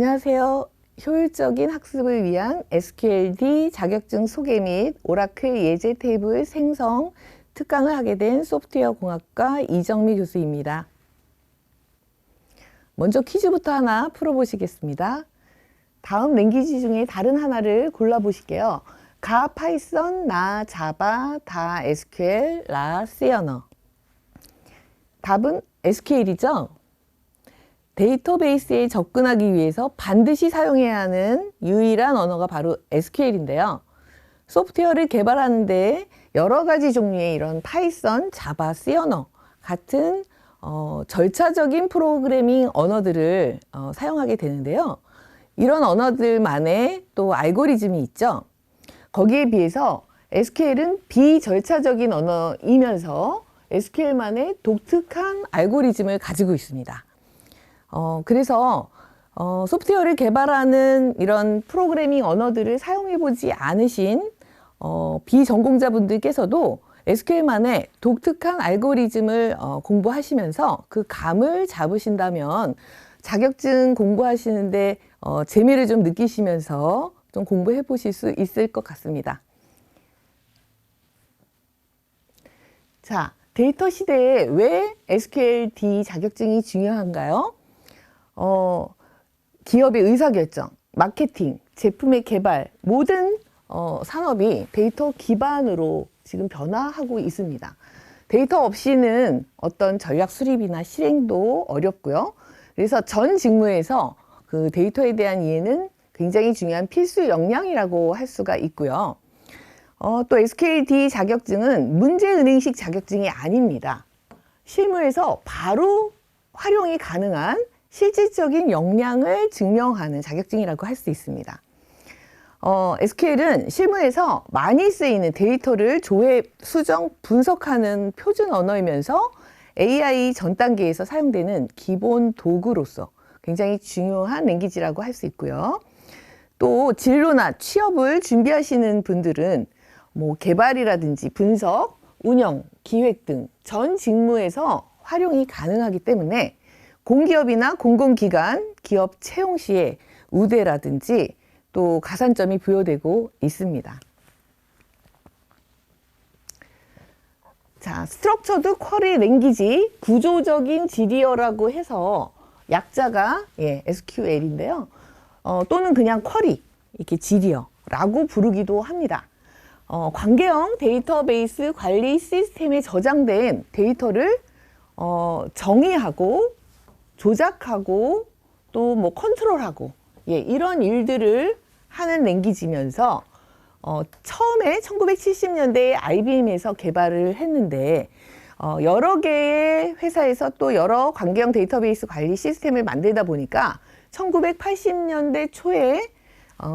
안녕하세요. 효율적인 학습을 위한 SQLD 자격증 소개 및 오라클 예제 테이블 생성 특강을 하게 된 소프트웨어 공학과 이정미 교수입니다. 먼저 퀴즈부터 하나 풀어보시겠습니다. 다음 랭귀지 중에 다른 하나를 골라보실게요. 가 파이썬, 나 자바, 다 SQL, 라 C 언어. 답은 SQL이죠. 데이터베이스에 접근하기 위해서 반드시 사용해야 하는 유일한 언어가 바로 SQL인데요. 소프트웨어를 개발하는데 여러 가지 종류의 이런 파이썬, 자바, C 언어 같은 절차적인 프로그래밍 언어들을 사용하게 되는데요. 이런 언어들만의 또 알고리즘이 있죠. 거기에 비해서 SQL은 비절차적인 언어이면서 SQL만의 독특한 알고리즘을 가지고 있습니다. 그래서 소프트웨어를 개발하는 이런 프로그래밍 언어들을 사용해보지 않으신 비전공자분들께서도 SQL만의 독특한 알고리즘을 공부하시면서 그 감을 잡으신다면 자격증 공부하시는데 재미를 좀 느끼시면서 좀 공부해 보실 수 있을 것 같습니다. 자, 데이터 시대에 왜 SQLD 자격증이 중요한가요? 기업의 의사결정, 마케팅, 제품의 개발, 모든 산업이 데이터 기반으로 지금 변화하고 있습니다. 데이터 없이는 어떤 전략 수립이나 실행도 어렵고요. 그래서 전 직무에서 그 데이터에 대한 이해는 굉장히 중요한 필수 역량이라고 할 수가 있고요. 또 SQLD 자격증은 문제은행식 자격증이 아닙니다. 실무에서 바로 활용이 가능한 실질적인 역량을 증명하는 자격증이라고 할 수 있습니다. SQL은 실무에서 많이 쓰이는 데이터를 조회, 수정, 분석하는 표준 언어이면서 AI 전 단계에서 사용되는 기본 도구로서 굉장히 중요한 랭귀지라고 할 수 있고요. 또 진로나 취업을 준비하시는 분들은 뭐 개발이라든지 분석, 운영, 기획 등 전 직무에서 활용이 가능하기 때문에 공기업이나 공공기관, 기업 채용 시에 우대라든지 또 가산점이 부여되고 있습니다. 자, 스트럭처드 쿼리 랭귀지, 구조적인 지리어라고 해서 약자가 SQL인데요. 또는 그냥 쿼리, 이렇게 지리어라고 부르기도 합니다. 관계형 데이터베이스 관리 시스템에 저장된 데이터를 정의하고 조작하고 또 뭐 컨트롤하고 이런 일들을 하는 랭귀지면서 처음에 1970년대에 IBM에서 개발을 했는데 여러 개의 회사에서 또 여러 관계형 데이터베이스 관리 시스템을 만들다 보니까 1980년대 초에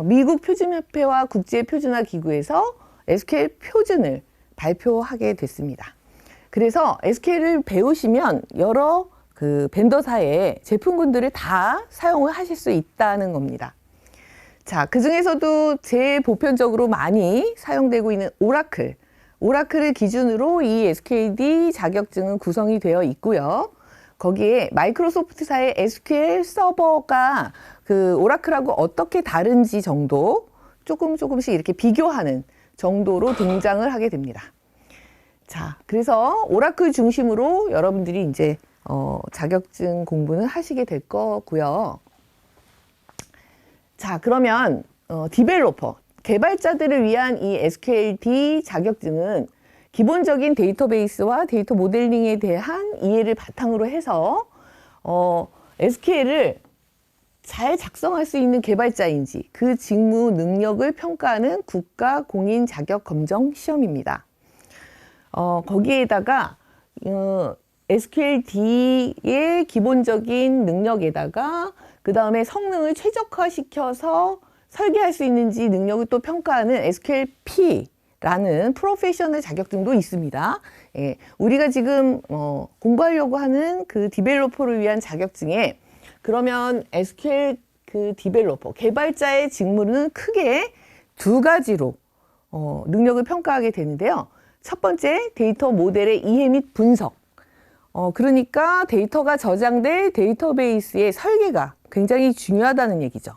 미국 표준협회와 국제표준화 기구에서 SQL 표준을 발표하게 됐습니다. 그래서 SQL을 배우시면 여러 그 벤더사의 제품군들을 다 사용을 하실 수 있다는 겁니다. 자, 그 중에서도 제일 보편적으로 많이 사용되고 있는 오라클을 기준으로 이 SQLD 자격증은 구성이 되어 있고요. 거기에 마이크로소프트사의 SQL 서버가 그 오라클하고 어떻게 다른지 정도 조금씩 이렇게 비교하는 정도로 등장을 하게 됩니다. 자, 그래서 오라클 중심으로 여러분들이 이제 자격증 공부는 하시게 될 거고요. 자, 그러면 디벨로퍼, 개발자들을 위한 이 SQLD 자격증은 기본적인 데이터베이스와 데이터 모델링에 대한 이해를 바탕으로 해서 SQL을 잘 작성할 수 있는 개발자인지 그 직무 능력을 평가하는 국가 공인 자격 검정 시험입니다. 거기에다가 SQLD의 기본적인 능력에다가 그 다음에 성능을 최적화시켜서 설계할 수 있는지 능력을 또 평가하는 SQLP라는 프로페셔널 자격증도 있습니다. 우리가 지금 공부하려고 하는 그 디벨로퍼를 위한 자격증에 그러면 SQL 그 디벨로퍼, 개발자의 직무는 크게 두 가지로 능력을 평가하게 되는데요. 첫 번째, 데이터 모델의 이해 및 분석. 그러니까 데이터가 저장될 데이터베이스의 설계가 굉장히 중요하다는 얘기죠.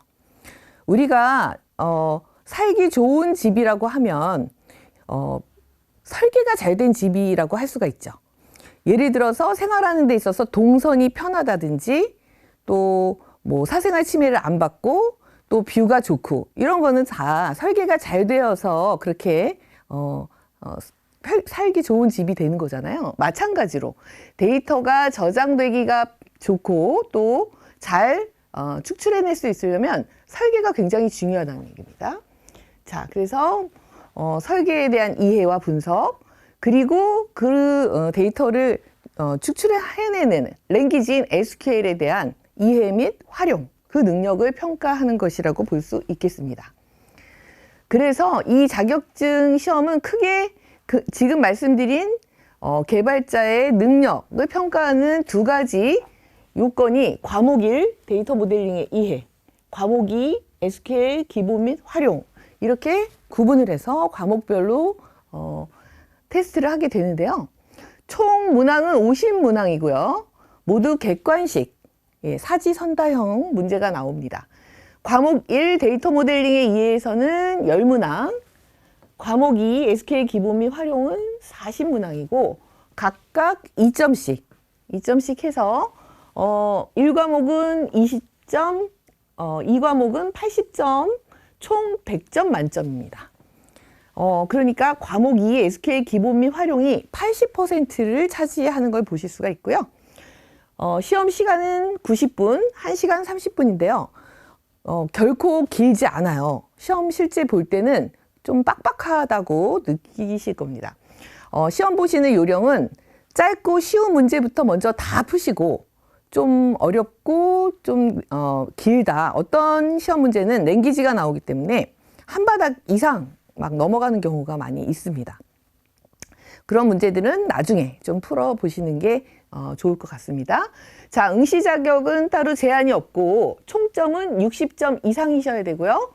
우리가 살기 좋은 집이라고 하면 설계가 잘 된 집이라고 할 수가 있죠. 예를 들어서 생활하는 데 있어서 동선이 편하다든지 또 뭐 사생활 침해를 안 받고 또 뷰가 좋고 이런 거는 다 설계가 잘 되어서 그렇게 살기 좋은 집이 되는 거잖아요. 마찬가지로 데이터가 저장되기가 좋고 또 잘 축출해낼 수 있으려면 설계가 굉장히 중요하다는 얘기입니다. 자, 그래서 설계에 대한 이해와 분석, 그리고 그 데이터를 축출해내는 랭귀지인 SQL에 대한 이해 및 활용, 그 능력을 평가하는 것이라고 볼 수 있겠습니다. 그래서 이 자격증 시험은 크게 지금 말씀드린 개발자의 능력을 평가하는 두 가지 요건이 과목 1 데이터 모델링의 이해, 과목 2 SQL 기본 및 활용, 이렇게 구분을 해서 과목별로 테스트를 하게 되는데요. 총 문항은 50문항이고요. 모두 객관식, 사지선다형 문제가 나옵니다. 과목 1 데이터 모델링의 이해에서는 10문항, 과목 2 SQL 기본 및 활용은 40문항이고 각각 2점씩 해서 1과목은 20점, 2과목은 80점, 총 100점 만점입니다. 그러니까 과목 2 SQL 기본 및 활용이 80%를 차지하는 걸 보실 수가 있고요. 시험 시간은 90분, 1시간 30분인데요. 결코 길지 않아요. 시험 실제 볼 때는 좀 빡빡하다고 느끼실 겁니다. 시험 보시는 요령은 짧고 쉬운 문제부터 먼저 다 푸시고 좀 어렵고 좀 길다. 어떤 시험 문제는 랭귀지가 나오기 때문에 한 바닥 이상 막 넘어가는 경우가 많이 있습니다. 그런 문제들은 나중에 좀 풀어보시는 게 좋을 것 같습니다. 자, 응시 자격은 따로 제한이 없고 총점은 60점 이상이셔야 되고요.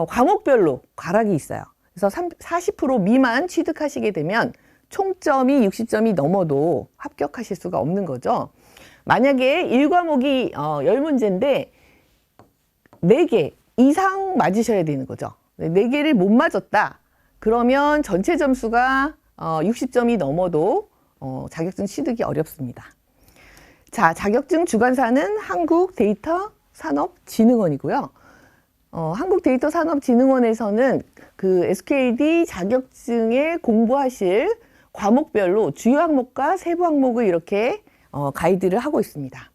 과목별로 과락이 있어요. 그래서 40% 미만 취득하시게 되면 총점이 60점이 넘어도 합격하실 수가 없는 거죠. 만약에 1과목이 10문제인데 4개 이상 맞으셔야 되는 거죠. 4개를 못 맞았다. 그러면 전체 점수가 60점이 넘어도 자격증 취득이 어렵습니다. 자, 자격증 주관사는 한국데이터산업진흥원이고요. 한국데이터산업진흥원에서는 그 SQLD 자격증에 공부하실 과목별로 주요 항목과 세부 항목을 이렇게 가이드를 하고 있습니다.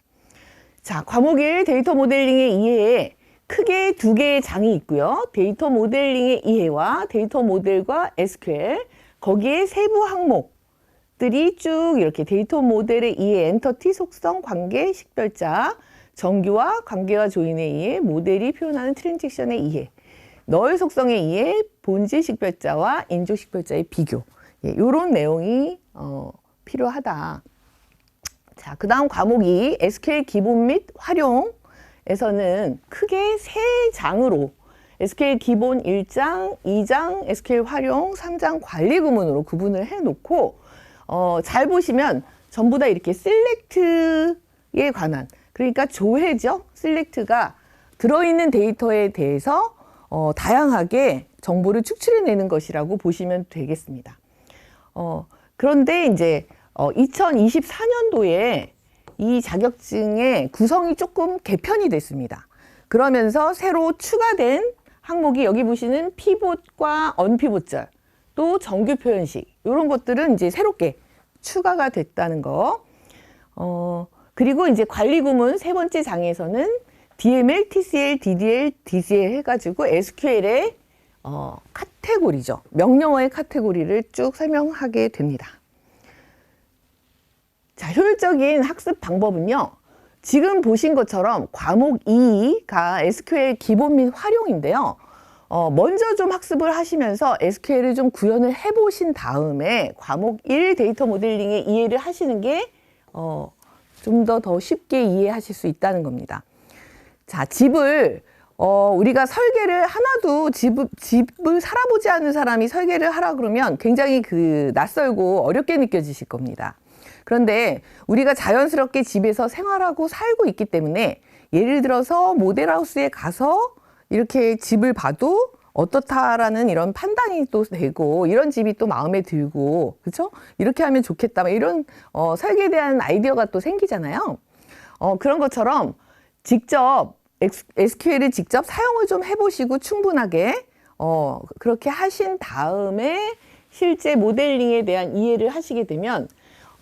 자, 과목 1 데이터 모델링의 이해에 크게 두 개의 장이 있고요. 데이터 모델링의 이해와 데이터 모델과 SQL, 거기에 세부 항목들이 쭉 이렇게 데이터 모델의 이해, 엔터티, 속성, 관계, 식별자, 정규와 관계와 조인의 이해, 모델이 표현하는 트랜잭션의 이해, 너의 속성의 이해, 본질 식별자와 인조 식별자의 비교, 이런 내용이 필요하다. 자, 그 다음 과목 2 SQL 기본 및 활용에서는 크게 세 장으로 SQL 기본 1장, 2장, SQL 활용 3장 관리 구문으로 구분을 해놓고 잘 보시면 전부 다 이렇게 셀렉트에 관한, 그러니까 조회죠. 셀렉트가 들어있는 데이터에 대해서 다양하게 정보를 축출해내는 것이라고 보시면 되겠습니다. 그런데 이제 2024년도에 이 자격증의 구성이 조금 개편이 됐습니다. 그러면서 새로 추가된 항목이 여기 보시는 피봇과 언피봇절, 또 정규 표현식, 이런 것들은 이제 새롭게 추가가 됐다는 거. 그리고 이제 관리 구문 세 번째 장에서는 DML, TCL, DDL, DCL 해가지고 SQL의 카테고리죠. 명령어의 카테고리를 쭉 설명하게 됩니다. 자, 효율적인 학습 방법은요. 지금 보신 것처럼 과목 2가 SQL 기본 및 활용인데요. 먼저 좀 학습을 하시면서 SQL을 좀 구현을 해보신 다음에 과목 1 데이터 모델링의 이해를 하시는 게 좀 더 쉽게 이해하실 수 있다는 겁니다. 자, 집을 우리가 설계를 하나도 집을 살아보지 않은 사람이 설계를 하라 그러면 굉장히 낯설고 어렵게 느껴지실 겁니다. 그런데 우리가 자연스럽게 집에서 생활하고 살고 있기 때문에 예를 들어서 모델하우스에 가서 이렇게 집을 봐도 어떻다라는 이런 판단이 또 되고, 이런 집이 또 마음에 들고, 그렇죠? 이렇게 하면 좋겠다, 이런 설계에 대한 아이디어가 또 생기잖아요. 그런 것처럼 직접 SQL을 직접 사용을 좀 해보시고 충분하게 그렇게 하신 다음에 실제 모델링에 대한 이해를 하시게 되면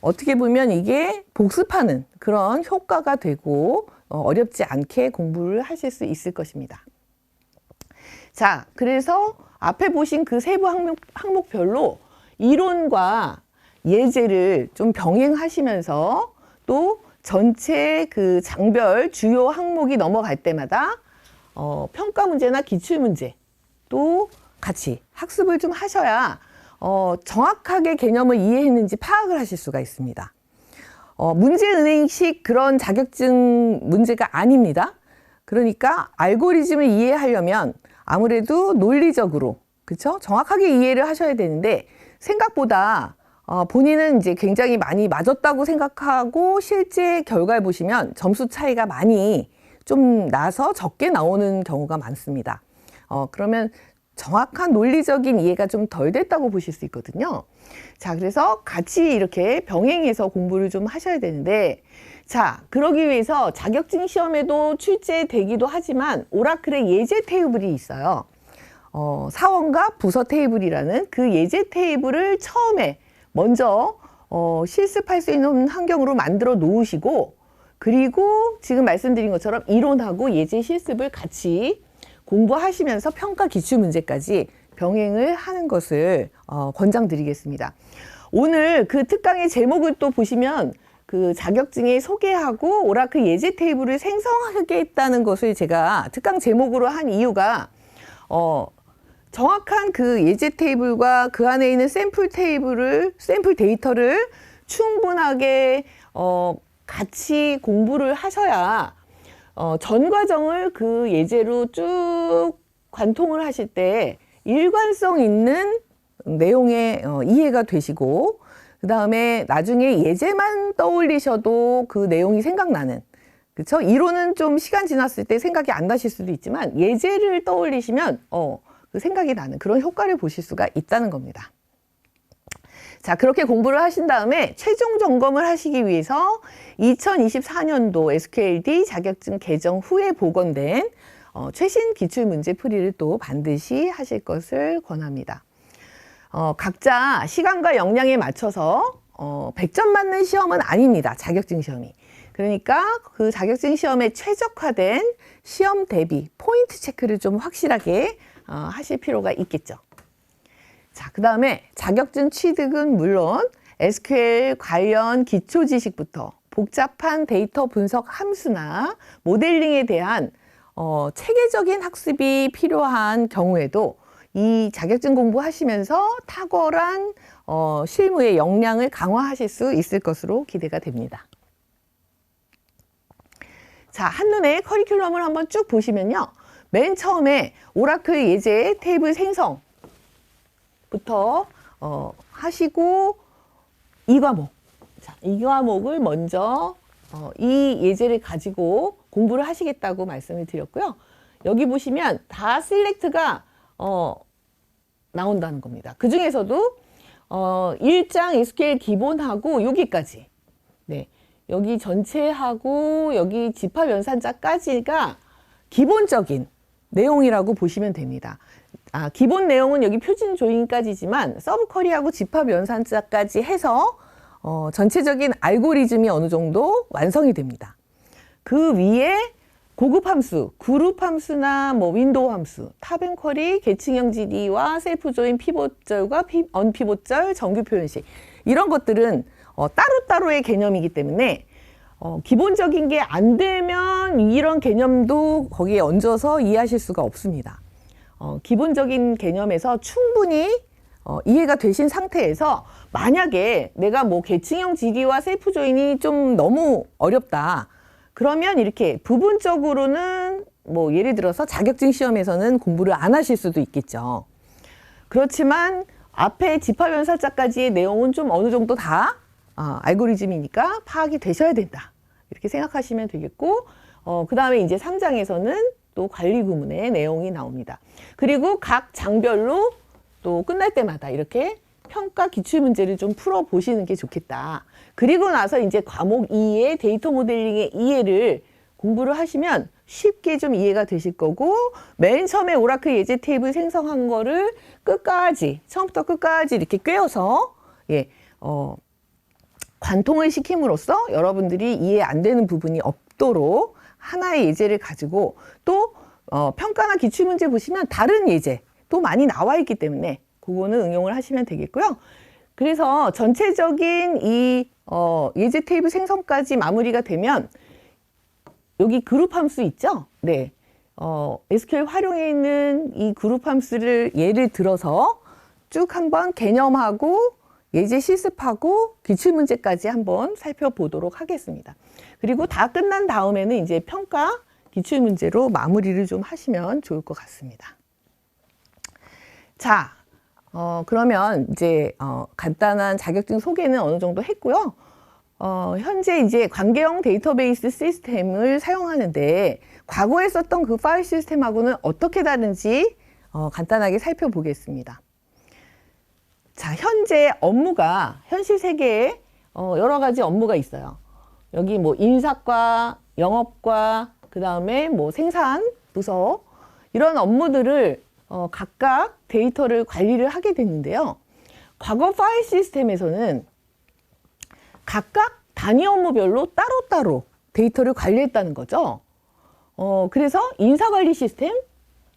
어떻게 보면 이게 복습하는 그런 효과가 되고 어렵지 않게 공부를 하실 수 있을 것입니다. 자, 그래서 앞에 보신 그 세부 항목별로 이론과 예제를 좀 병행하시면서 또 전체 그 장별 주요 항목이 넘어갈 때마다 평가 문제나 기출 문제 또 같이 학습을 좀 하셔야 정확하게 개념을 이해했는지 파악을 하실 수가 있습니다. 문제은행식 그런 자격증 문제가 아닙니다. 그러니까 알고리즘을 이해하려면 아무래도 논리적으로, 그쵸? 정확하게 이해를 하셔야 되는데 생각보다 본인은 이제 굉장히 많이 맞았다고 생각하고 실제 결과를 보시면 점수 차이가 많이 좀 나서 적게 나오는 경우가 많습니다. 그러면 정확한 논리적인 이해가 좀 덜 됐다고 보실 수 있거든요. 자, 그래서 같이 이렇게 병행해서 공부를 좀 하셔야 되는데, 자, 그러기 위해서 자격증 시험에도 출제되기도 하지만 오라클의 예제 테이블이 있어요. 사원과 부서 테이블이라는 그 예제 테이블을 처음에 먼저 실습할 수 있는 환경으로 만들어 놓으시고, 그리고 지금 말씀드린 것처럼 이론하고 예제 실습을 같이 공부하시면서 평가 기출 문제까지 병행을 하는 것을 권장드리겠습니다. 오늘 그 특강의 제목을 또 보시면 그 자격증에 소개하고 오라클 예제 테이블을 생성하겠다는 것을 제가 특강 제목으로 한 이유가 정확한 그 예제 테이블과 그 안에 있는 샘플 데이터를 충분하게 같이 공부를 하셔야 전 과정을 그 예제로 쭉 관통을 하실 때 일관성 있는 내용의 이해가 되시고, 그 다음에 나중에 예제만 떠올리셔도 그 내용이 생각나는, 그렇죠? 이론은 좀 시간 지났을 때 생각이 안 나실 수도 있지만 예제를 떠올리시면 그 생각이 나는 그런 효과를 보실 수가 있다는 겁니다. 자, 그렇게 공부를 하신 다음에 최종 점검을 하시기 위해서 2024년도 SQLD 자격증 개정 후에 복원된 최신 기출문제 풀이를 또 반드시 하실 것을 권합니다. 각자 시간과 역량에 맞춰서 100점 맞는 시험은 아닙니다. 자격증 시험이. 그러니까 그 자격증 시험에 최적화된 시험 대비 포인트 체크를 좀 확실하게 하실 필요가 있겠죠. 자, 그 다음에 자격증 취득은 물론 SQL 관련 기초 지식부터 복잡한 데이터 분석 함수나 모델링에 대한 체계적인 학습이 필요한 경우에도 이 자격증 공부하시면서 탁월한 실무의 역량을 강화하실 수 있을 것으로 기대가 됩니다. 자, 한눈에 커리큘럼을 한번 쭉 보시면요. 맨 처음에 오라클 예제 테이블 생성 부터 하시고 이 과목, 자, 이 과목을 먼저 이 예제를 가지고 공부를 하시겠다고 말씀을 드렸고요. 여기 보시면 다 셀렉트가 나온다는 겁니다. 그 중에서도 1장 SQL 기본하고 여기까지, 네, 여기 전체하고 여기 집합연산자까지가 기본적인 내용이라고 보시면 됩니다. 기본 내용은 여기 표준 조인까지지만 서브 쿼리하고 집합 연산자까지 해서 전체적인 알고리즘이 어느 정도 완성이 됩니다. 그 위에 고급 함수, 그룹 함수나 뭐 윈도우 함수, 탑 앤 쿼리, 계층형 GD와 셀프 조인 피봇절과 언피봇절, 정규 표현식, 이런 것들은 따로따로의 개념이기 때문에 기본적인 게 안 되면 이런 개념도 거기에 얹어서 이해하실 수가 없습니다. 기본적인 개념에서 충분히 이해가 되신 상태에서 만약에 내가 뭐 계층형 GD와 셀프 조인이 좀 너무 어렵다, 그러면 이렇게 부분적으로는 뭐 예를 들어서 자격증 시험에서는 공부를 안 하실 수도 있겠죠. 그렇지만 앞에 집합연산자까지의 내용은 좀 어느 정도 다 알고리즘이니까 파악이 되셔야 된다, 이렇게 생각하시면 되겠고, 그 다음에 이제 3장에서는 또 관리 구문의 내용이 나옵니다. 그리고 각 장별로 또 끝날 때마다 이렇게 평가 기출문제를 좀 풀어보시는 게 좋겠다. 그리고 나서 이제 과목 2의 데이터 모델링의 이해를 공부를 하시면 쉽게 좀 이해가 되실 거고, 맨 처음에 오라클 예제 테이블 생성한 거를 끝까지, 처음부터 끝까지 이렇게 꿰어서, 관통을 시킴으로써 여러분들이 이해 안 되는 부분이 없도록 하나의 예제를 가지고, 또 평가나 기출문제 보시면 다른 예제 또 많이 나와 있기 때문에 그거는 응용을 하시면 되겠고요. 그래서 전체적인 이 예제 테이블 생성까지 마무리가 되면 여기 그룹 함수 있죠? 네. SQL 활용해 있는 이 그룹 함수를 예를 들어서 쭉 한번 개념하고 예제 실습하고 기출문제까지 한번 살펴보도록 하겠습니다. 그리고 다 끝난 다음에는 이제 평가 기출문제로 마무리를 좀 하시면 좋을 것 같습니다. 자, 그러면 이제 간단한 자격증 소개는 어느 정도 했고요. 현재 이제 관계형 데이터베이스 시스템을 사용하는데 과거에 썼던 그 파일 시스템하고는 어떻게 다른지 간단하게 살펴보겠습니다. 자, 현재 업무가 현실 세계에 여러 가지 업무가 있어요. 여기 뭐 인사과, 영업과, 그 다음에 뭐 생산 부서, 이런 업무들을 각각 데이터를 관리를 하게 됐는데요. 과거 파일 시스템에서는 각각 단위 업무별로 따로따로 데이터를 관리했다는 거죠. 그래서 인사관리 시스템,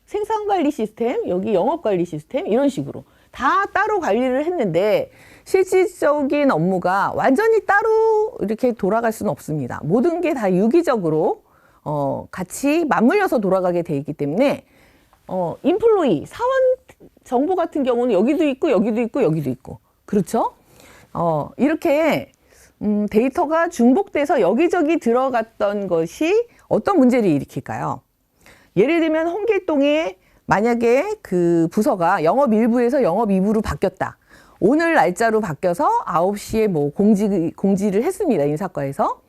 생산관리 시스템, 여기 영업관리 시스템, 이런 식으로 다 따로 관리를 했는데 실질적인 업무가 완전히 따로 이렇게 돌아갈 수는 없습니다. 모든 게 다 유기적으로 같이 맞물려서 돌아가게 돼 있기 때문에 인플로이, 사원 정보 같은 경우는 여기도 있고 여기도 있고 여기도 있고, 그렇죠? 이렇게 데이터가 중복돼서 여기저기 들어갔던 것이 어떤 문제를 일으킬까요? 예를 들면 홍길동에 만약에 그 부서가 영업 1부에서 영업 2부로 바뀌었다. 오늘 날짜로 바뀌어서 9시에 뭐 공지를 했습니다. 인사과에서.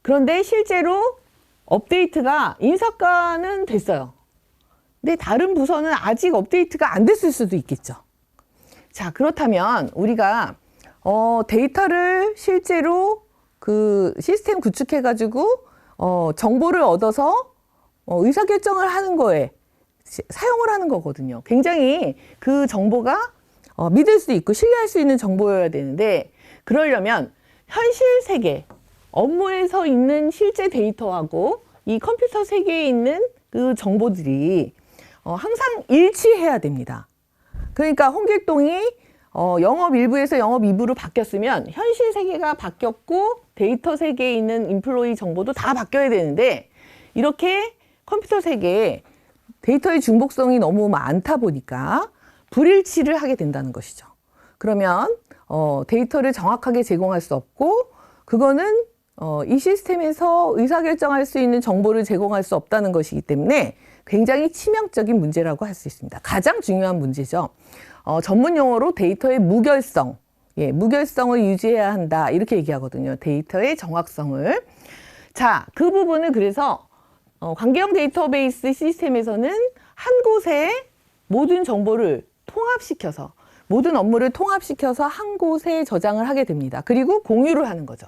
그런데 실제로 업데이트가 인사과는 됐어요. 근데 다른 부서는 아직 업데이트가 안 됐을 수도 있겠죠. 자, 그렇다면 우리가 데이터를 실제로 그 시스템 구축해가지고 정보를 얻어서 의사결정을 하는 거에 사용을 하는 거거든요. 굉장히 그 정보가 믿을 수 있고 신뢰할 수 있는 정보여야 되는데, 그러려면 현실 세계, 업무에서 있는 실제 데이터하고 이 컴퓨터 세계에 있는 그 정보들이 항상 일치해야 됩니다. 그러니까 홍길동이 영업 1부에서 영업 2부로 바뀌었으면 현실 세계가 바뀌었고 데이터 세계에 있는 인플로이 정보도 다 바뀌어야 되는데, 이렇게 컴퓨터 세계에 데이터의 중복성이 너무 많다 보니까 불일치를 하게 된다는 것이죠. 그러면 데이터를 정확하게 제공할 수 없고, 그거는 이 시스템에서 의사결정할 수 있는 정보를 제공할 수 없다는 것이기 때문에 굉장히 치명적인 문제라고 할 수 있습니다. 가장 중요한 문제죠. 전문 용어로 데이터의 무결성, 무결성을 유지해야 한다, 이렇게 얘기하거든요. 데이터의 정확성을. 자, 그 부분을 그래서 관계형 데이터베이스 시스템에서는 한 곳에 모든 정보를 통합시켜서, 모든 업무를 통합시켜서 한 곳에 저장을 하게 됩니다. 그리고 공유를 하는 거죠.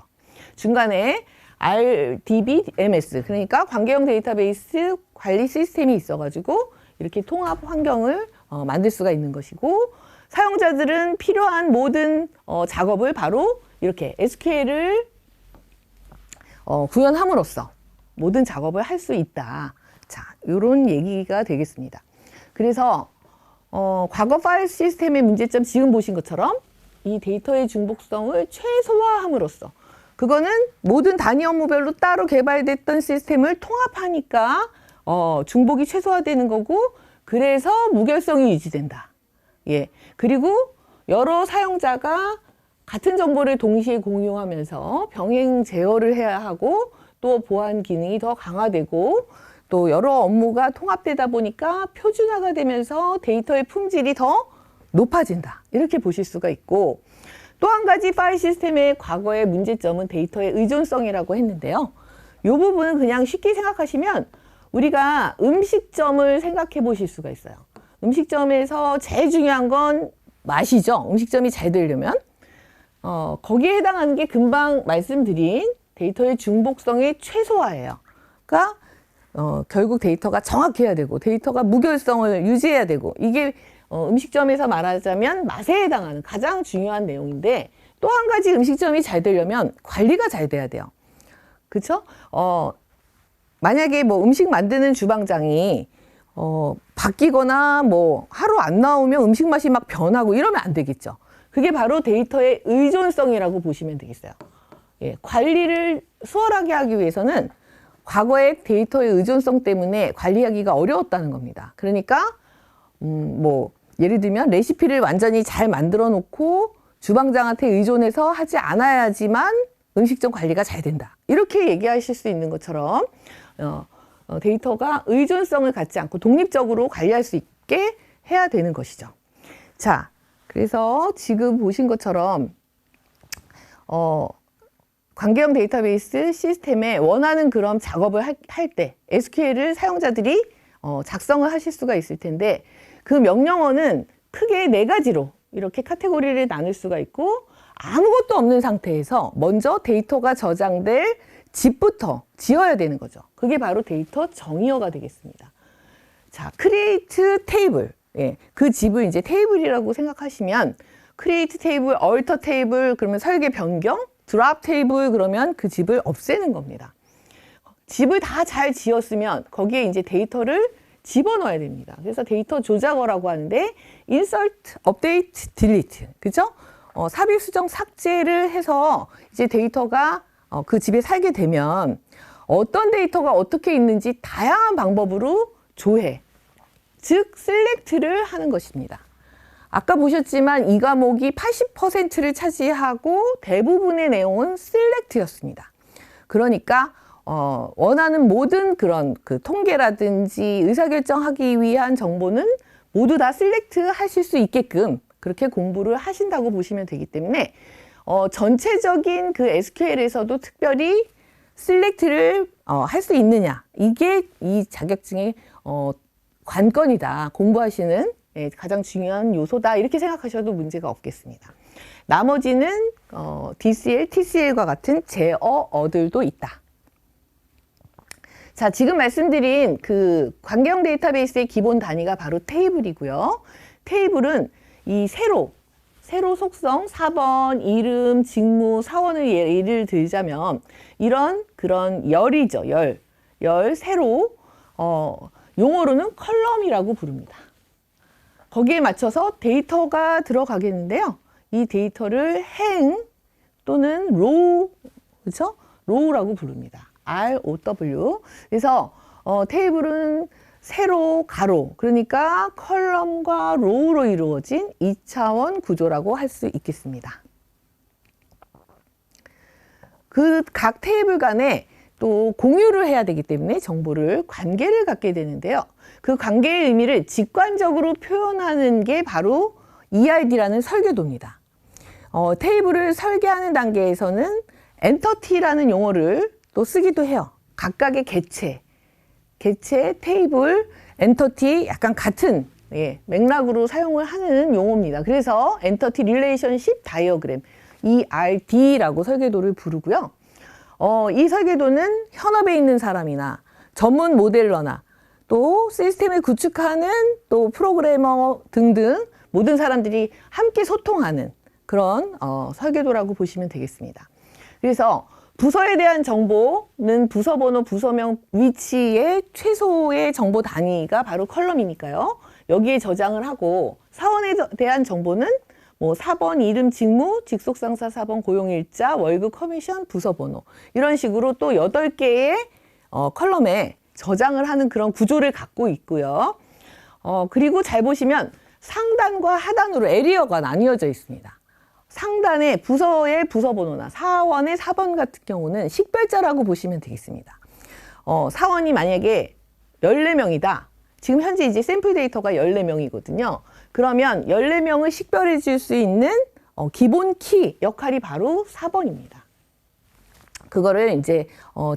중간에 RDBMS, 그러니까 관계형 데이터베이스 관리 시스템이 있어가지고 이렇게 통합 환경을 만들 수가 있는 것이고, 사용자들은 필요한 모든 작업을 바로 이렇게 SQL을 구현함으로써 모든 작업을 할 수 있다. 자, 이런 얘기가 되겠습니다. 그래서 과거 파일 시스템의 문제점, 지금 보신 것처럼 이 데이터의 중복성을 최소화함으로써, 그거는 모든 단위 업무별로 따로 개발됐던 시스템을 통합하니까 중복이 최소화되는 거고, 그래서 무결성이 유지된다. 그리고 여러 사용자가 같은 정보를 동시에 공유하면서 병행 제어를 해야 하고, 또 보안 기능이 더 강화되고, 또 여러 업무가 통합되다 보니까 표준화가 되면서 데이터의 품질이 더 높아진다, 이렇게 보실 수가 있고, 또 한 가지 파일 시스템의 과거의 문제점은 데이터의 의존성이라고 했는데요. 부분은 그냥 쉽게 생각하시면 우리가 음식점을 생각해 보실 수가 있어요. 음식점에서 제일 중요한 건 맛이죠. 음식점이 잘 되려면. 거기에 해당하는 게 금방 말씀드린 데이터의 중복성의 최소화예요. 그러니까 결국 데이터가 정확해야 되고 데이터가 무결성을 유지해야 되고 이게 음식점에서 말하자면 맛에 해당하는 가장 중요한 내용인데 또 한 가지 음식점이 잘 되려면 관리가 잘 돼야 돼요. 그렇죠? 만약에 뭐 음식 만드는 주방장이 바뀌거나 뭐 하루 안 나오면 음식 맛이 막 변하고 이러면 안 되겠죠. 그게 바로 데이터의 의존성이라고 보시면 되겠어요. 예, 관리를 수월하게 하기 위해서는 과거의 데이터의 의존성 때문에 관리하기가 어려웠다는 겁니다. 그러니까 뭐 예를 들면 레시피를 완전히 잘 만들어 놓고 주방장한테 의존해서 하지 않아야지만 음식점 관리가 잘 된다. 이렇게 얘기하실 수 있는 것처럼 데이터가 의존성을 갖지 않고 독립적으로 관리할 수 있게 해야 되는 것이죠. 자, 그래서 지금 보신 것처럼 관계형 데이터베이스 시스템에 원하는 그런 작업을 할 때 SQL을 사용자들이 작성을 하실 수가 있을 텐데 그 명령어는 크게 4가지로 이렇게 카테고리를 나눌 수가 있고 아무것도 없는 상태에서 먼저 데이터가 저장될 집부터 지어야 되는 거죠. 그게 바로 데이터 정의어가 되겠습니다. 자, create table. 예, 그 집을 이제 테이블이라고 생각하시면 create table, alter table 그러면 설계 변경, drop table 그러면 그 집을 없애는 겁니다. 집을 다 잘 지었으면 거기에 이제 데이터를 집어넣어야 됩니다. 그래서 데이터 조작어라고 하는데 insert, update, delete. 그죠? 삽입, 수정, 삭제를 해서 이제 데이터가 그 집에 살게 되면 어떤 데이터가 어떻게 있는지 다양한 방법으로 조회, 즉 select를 하는 것입니다. 아까 보셨지만 이 과목이 80%를 차지하고 대부분의 내용은 select였습니다. 그러니까 원하는 모든 그런 그 통계라든지 의사결정하기 위한 정보는 모두 다 select 하실 수 있게끔 그렇게 공부를 하신다고 보시면 되기 때문에 전체적인 그 SQL에서도 특별히 select를 할 수 있느냐 이게 이 자격증의 관건이다. 공부하시는 가장 중요한 요소다. 이렇게 생각하셔도 문제가 없겠습니다. 나머지는 DCL, TCL과 같은 제어어들도 있다. 자, 지금 말씀드린 그 관계형 데이터베이스의 기본 단위가 바로 테이블이고요. 테이블은 이 세로 속성 4번, 이름, 직무, 사원을 예를 들자면 이런 그런 열이죠. 열, 세로 용어로는 컬럼이라고 부릅니다. 거기에 맞춰서 데이터가 들어가겠는데요. 이 데이터를 행 또는 로우, 그렇죠? 로우라고 부릅니다. ROW. 그래서 테이블은 세로, 가로, 그러니까 컬럼과 로우로 이루어진 2차원 구조라고 할 수 있겠습니다. 그 각 테이블 간에 또 공유를 해야 되기 때문에 정보를 관계를 갖게 되는데요. 그 관계의 의미를 직관적으로 표현하는 게 바로 ERD라는 설계도입니다. 테이블을 설계하는 단계에서는 엔터티라는 용어를 또 쓰기도 해요. 각각의 개체, 테이블, 엔터티 약간 같은 맥락으로 사용을 하는 용어입니다. 그래서 엔터티 릴레이션십 다이어그램 ERD라고 설계도를 부르고요. 이 설계도는 현업에 있는 사람이나 전문 모델러나 또 시스템을 구축하는 또 프로그래머 등등 모든 사람들이 함께 소통하는 그런 설계도라고 보시면 되겠습니다. 그래서 부서에 대한 정보는 부서번호, 부서명, 위치의 최소의 정보 단위가 바로 컬럼이니까요. 여기에 저장을 하고 사원에 대한 정보는 뭐 4번 이름, 직무, 직속상사 4번 고용일자, 월급, 커미션, 부서번호 이런 식으로 또 8개의 컬럼에 저장을 하는 그런 구조를 갖고 있고요. 그리고 잘 보시면 상단과 하단으로 에리어가 나뉘어져 있습니다. 상단에 부서의 부서번호나 사원의 4번 같은 경우는 식별자라고 보시면 되겠습니다. 사원이 만약에 14명이다. 지금 현재 이제 샘플 데이터가 14명이거든요. 그러면 14명을 식별해 줄 수 있는 기본 키 역할이 바로 4번입니다. 그거를 이제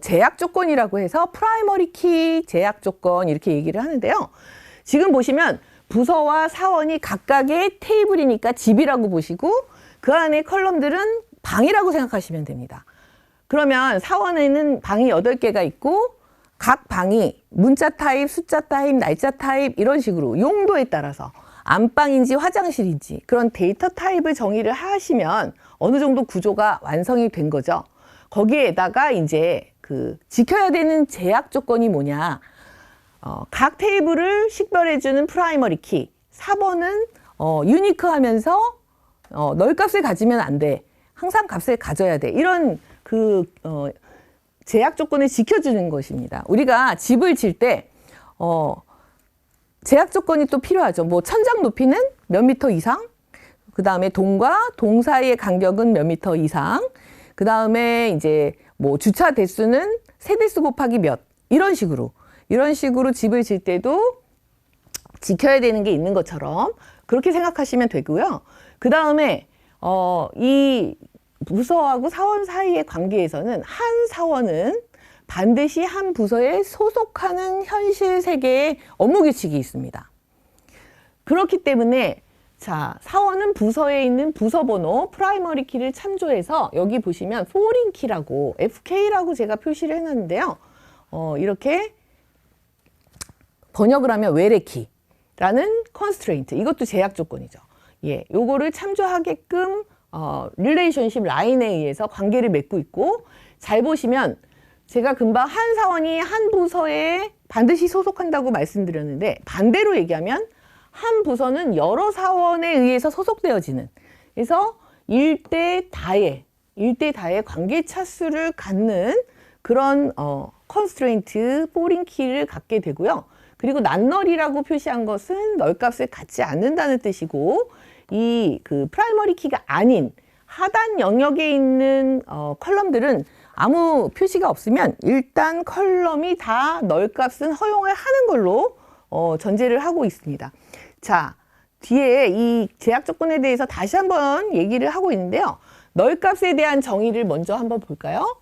제약 조건이라고 해서 프라이머리 키 제약 조건 이렇게 얘기를 하는데요. 지금 보시면 부서와 사원이 각각의 테이블이니까 집이라고 보시고 그 안에 컬럼들은 방이라고 생각하시면 됩니다. 그러면 사원에는 방이 8개가 있고 각 방이 문자 타입, 숫자 타입, 날짜 타입 이런 식으로 용도에 따라서 안방인지 화장실인지 그런 데이터 타입을 정의를 하시면 어느 정도 구조가 완성이 된 거죠. 거기에다가 이제 그 지켜야 되는 제약 조건이 뭐냐. 각 테이블을 식별해주는 프라이머리 키. 4번은 유니크하면서 널 값을 가지면 안 돼. 항상 값을 가져야 돼. 이런 제약 조건을 지켜주는 것입니다. 우리가 집을 질 때 제약 조건이 또 필요하죠. 뭐 천장 높이는 몇 미터 이상, 그 다음에 동과 동 사이의 간격은 몇 미터 이상, 그 다음에 이제 뭐 주차 대수는 세대수 곱하기 몇 이런 식으로 집을 질 때도 지켜야 되는 게 있는 것처럼 그렇게 생각하시면 되고요. 그 다음에 이 부서하고 사원 사이의 관계에서는 한 사원은 반드시 한 부서에 소속하는 현실 세계의 업무 규칙이 있습니다. 그렇기 때문에 자, 사원은 부서에 있는 부서 번호 프라이머리 키를 참조해서 여기 보시면 포린 키라고 FK라고 제가 표시를 해놨는데요. 이렇게 번역을 하면 외래 키라는 컨스트레인트, 이것도 제약 조건이죠. 예, 요거를 참조하게끔 릴레이션십 라인에 의해서 관계를 맺고 있고, 잘 보시면 제가 금방 한 사원이 한 부서에 반드시 소속한다고 말씀드렸는데, 반대로 얘기하면 한 부서는 여러 사원에 의해서 소속되어지는, 그래서 일대 다의 관계 차수를 갖는 그런 컨스트레인트 포린 키를 갖게 되고요. 그리고 낱널이라고 표시한 것은 널값을 갖지 않는다는 뜻이고, 이 그 프라이머리 키가 아닌 하단 영역에 있는 컬럼들은 아무 표시가 없으면 일단 컬럼이 다 널값은 허용을 하는 걸로 전제를 하고 있습니다. 자, 뒤에 이 제약 조건에 대해서 다시 한번 얘기를 하고 있는데요. 널값에 대한 정의를 먼저 한번 볼까요?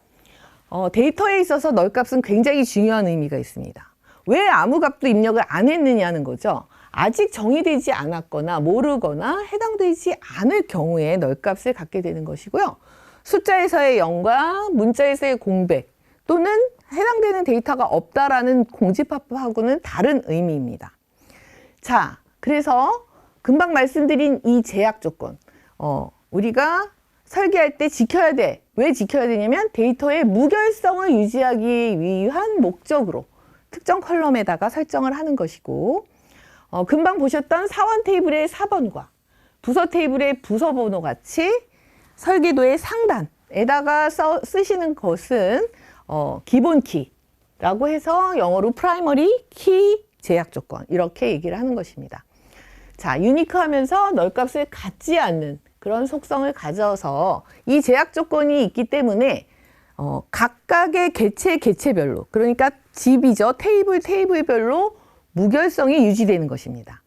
데이터에 있어서 널값은 굉장히 중요한 의미가 있습니다. 왜 아무 값도 입력을 안 했느냐는 거죠. 아직 정의되지 않았거나 모르거나 해당되지 않을 경우에 널값을 갖게 되는 것이고요. 숫자에서의 0과 문자에서의 공백 또는 해당되는 데이터가 없다라는 공집합하고는 다른 의미입니다. 자, 그래서 금방 말씀드린 이 제약 조건, 우리가 설계할 때 지켜야 돼. 왜 지켜야 되냐면 데이터의 무결성을 유지하기 위한 목적으로 특정 컬럼에다가 설정을 하는 것이고, 금방 보셨던 사원 테이블의 4번과 부서 테이블의 부서 번호 같이 설계도의 상단에다가 쓰시는 것은 기본 키라고 해서 영어로 프라이머리 키 제약 조건, 이렇게 얘기를 하는 것입니다. 자, 유니크하면서 널값을 갖지 않는 그런 속성을 가져서 이 제약 조건이 있기 때문에 각각의 개체별로, 그러니까 집이죠. 테이블별로 무결성이 유지되는 것입니다.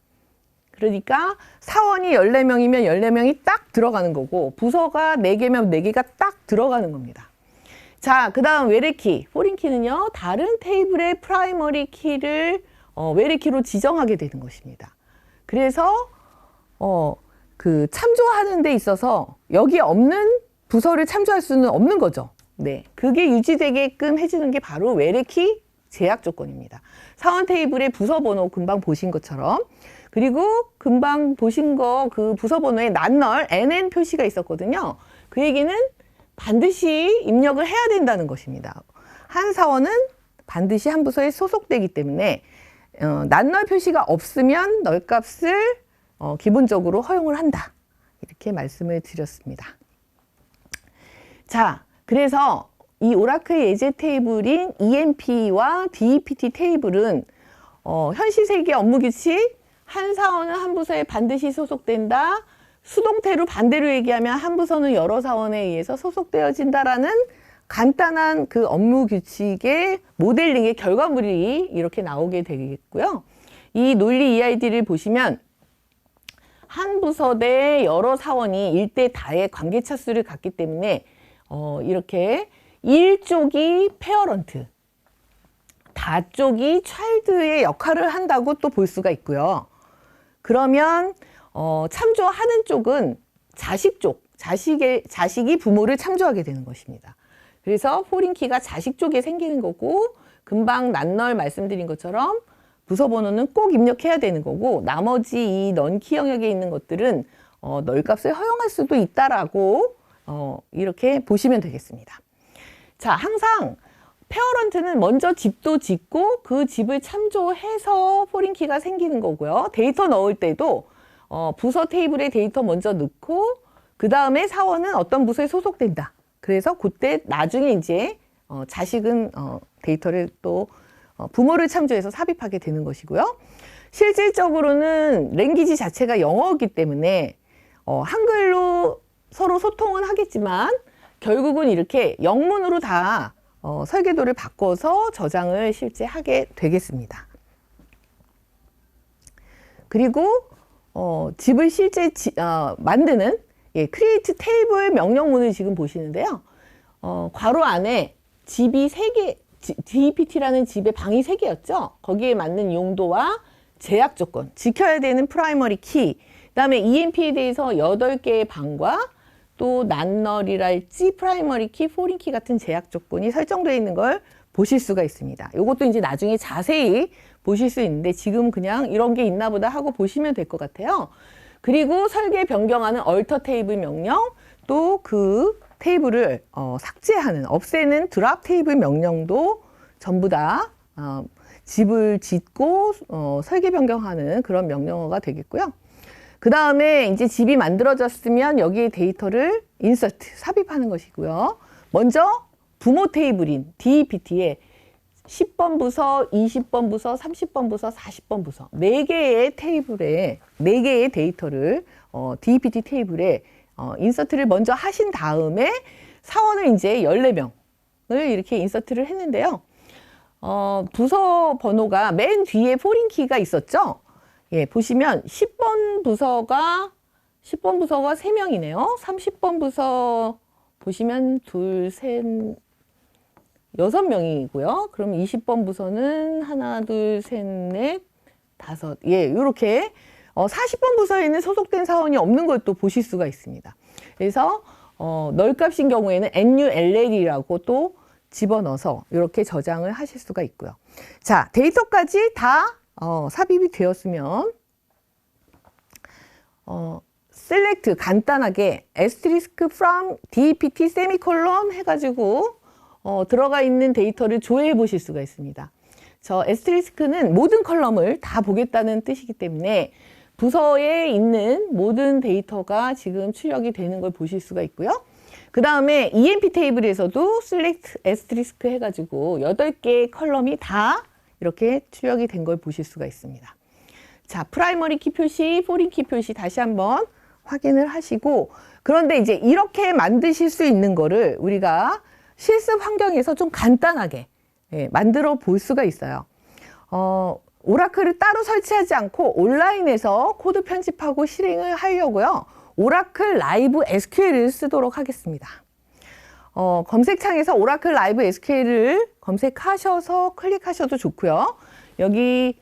그러니까 사원이 14명이면 14명이 딱 들어가는 거고, 부서가 4개면 4개가 딱 들어가는 겁니다. 자, 그 다음 외래키, 포린 키는요, 다른 테이블의 프라이머리 키를 외래키로 지정하게 되는 것입니다. 그래서 그 참조하는 데 있어서 여기 없는 부서를 참조할 수는 없는 거죠. 네, 그게 유지되게끔 해주는 게 바로 외래키 제약 조건입니다. 사원 테이블의 부서 번호 금방 보신 것처럼, 그리고 금방 보신 거 그 부서 번호에 낱널 NN 표시가 있었거든요. 그 얘기는 반드시 입력을 해야 된다는 것입니다. 한 사원은 반드시 한 부서에 소속되기 때문에 낱널 표시가 없으면 널값을 기본적으로 허용을 한다. 이렇게 말씀을 드렸습니다. 자, 그래서 이 오라클 예제 테이블인 EMP와 DEPT 테이블은 현실 세계 업무 규칙, 한 사원은 한 부서에 반드시 소속된다. 수동태로 반대로 얘기하면 한 부서는 여러 사원에 의해서 소속되어진다라는 간단한 그 업무 규칙의 모델링의 결과물이 이렇게 나오게 되겠고요. 이 논리 EID를 보시면 한 부서 내 여러 사원이 일대 다의 관계 차수를 갖기 때문에 이렇게 1쪽이 페어런트, 다 쪽이 차일드의 역할을 한다고 또 볼 수가 있고요. 그러면 참조하는 쪽은 자식 쪽, 자식이 부모를 참조하게 되는 것입니다. 그래서 포린키가 자식 쪽에 생기는 거고, 금방 난널 말씀드린 것처럼 부서 번호는 꼭 입력해야 되는 거고, 나머지 이 넌키 영역에 있는 것들은 널값을 허용할 수도 있다라고 이렇게 보시면 되겠습니다. 자, 항상 페어런트는 먼저 집도 짓고 그 집을 참조해서 포린키가 생기는 거고요. 데이터 넣을 때도 부서 테이블에 데이터 먼저 넣고 그 다음에 사원은 어떤 부서에 소속된다. 그래서 그때 나중에 이제 자식은 데이터를 또 부모를 참조해서 삽입하게 되는 것이고요. 실질적으로는 랭귀지 자체가 영어이기 때문에 한글로 서로 소통은 하겠지만 결국은 이렇게 영문으로 다 설계도를 바꿔서 저장을 실제 하게 되겠습니다. 그리고 집을 실제 만드는 create 테이블 명령문을 지금 보시는데요. 괄호 안에 집이 3개, DPT라는 집의 방이 3개였죠. 거기에 맞는 용도와 제약 조건, 지켜야 되는 프라이머리 키, 그 다음에 EMP에 대해서 8개의 방과 또 난널이랄지 프라이머리 키, 포린 키 같은 제약 조건이 설정되어 있는 걸 보실 수가 있습니다. 이것도 이제 나중에 자세히 보실 수 있는데 지금 그냥 이런 게 있나 보다 하고 보시면 될 것 같아요. 그리고 설계 변경하는 alter 테이블 명령, 또 그 테이블을 삭제하는, 없애는 드랍 테이블 명령도 전부 다 집을 짓고 설계 변경하는 그런 명령어가 되겠고요. 그 다음에 이제 집이 만들어졌으면 여기에 데이터를 인서트, 삽입하는 것이고요. 먼저 부모 테이블인 DPT에 10번 부서, 20번 부서, 30번 부서, 40번 부서 4개의 테이블에 4개의 데이터를 DPT 테이블에 인서트를 먼저 하신 다음에 사원을 이제 14명을 이렇게 인서트를 했는데요. 부서 번호가 맨 뒤에 포린 키가 있었죠. 예, 보시면 10번 부서가 3명이네요. 30번 부서 보시면 2, 3, 6명이고요. 그럼 20번 부서는 하나, 둘, 셋, 넷, 다섯. 예, 이렇게 40번 부서에는 소속된 사원이 없는 것도 보실 수가 있습니다. 그래서 널값인 경우에는 NULL이라고 또 집어넣어서 이렇게 저장을 하실 수가 있고요. 자, 데이터까지 다 삽입이 되었으면 select 간단하게 asterisk from DPT 세미콜론 해가지고 들어가 있는 데이터를 조회해 보실 수가 있습니다. 저 에스테리스크는 모든 컬럼을 다 보겠다는 뜻이기 때문에 부서에 있는 모든 데이터가 지금 출력이 되는 걸 보실 수가 있고요. 그 다음에 EMP 테이블에서도 select asterisk 해가지고 8개의 컬럼이 다 이렇게 출력이 된 걸 보실 수가 있습니다. 자, 프라이머리 키 표시, 포린 키 표시 다시 한번 확인을 하시고, 그런데 이제 이렇게 만드실 수 있는 거를 우리가 실습 환경에서 좀 간단하게 만들어 볼 수가 있어요. 오라클을 따로 설치하지 않고 온라인에서 코드 편집하고 실행을 하려고요. 오라클 라이브 SQL을 쓰도록 하겠습니다. 검색창에서 오라클 라이브 SQL을 검색하셔서 클릭하셔도 좋고요. 여기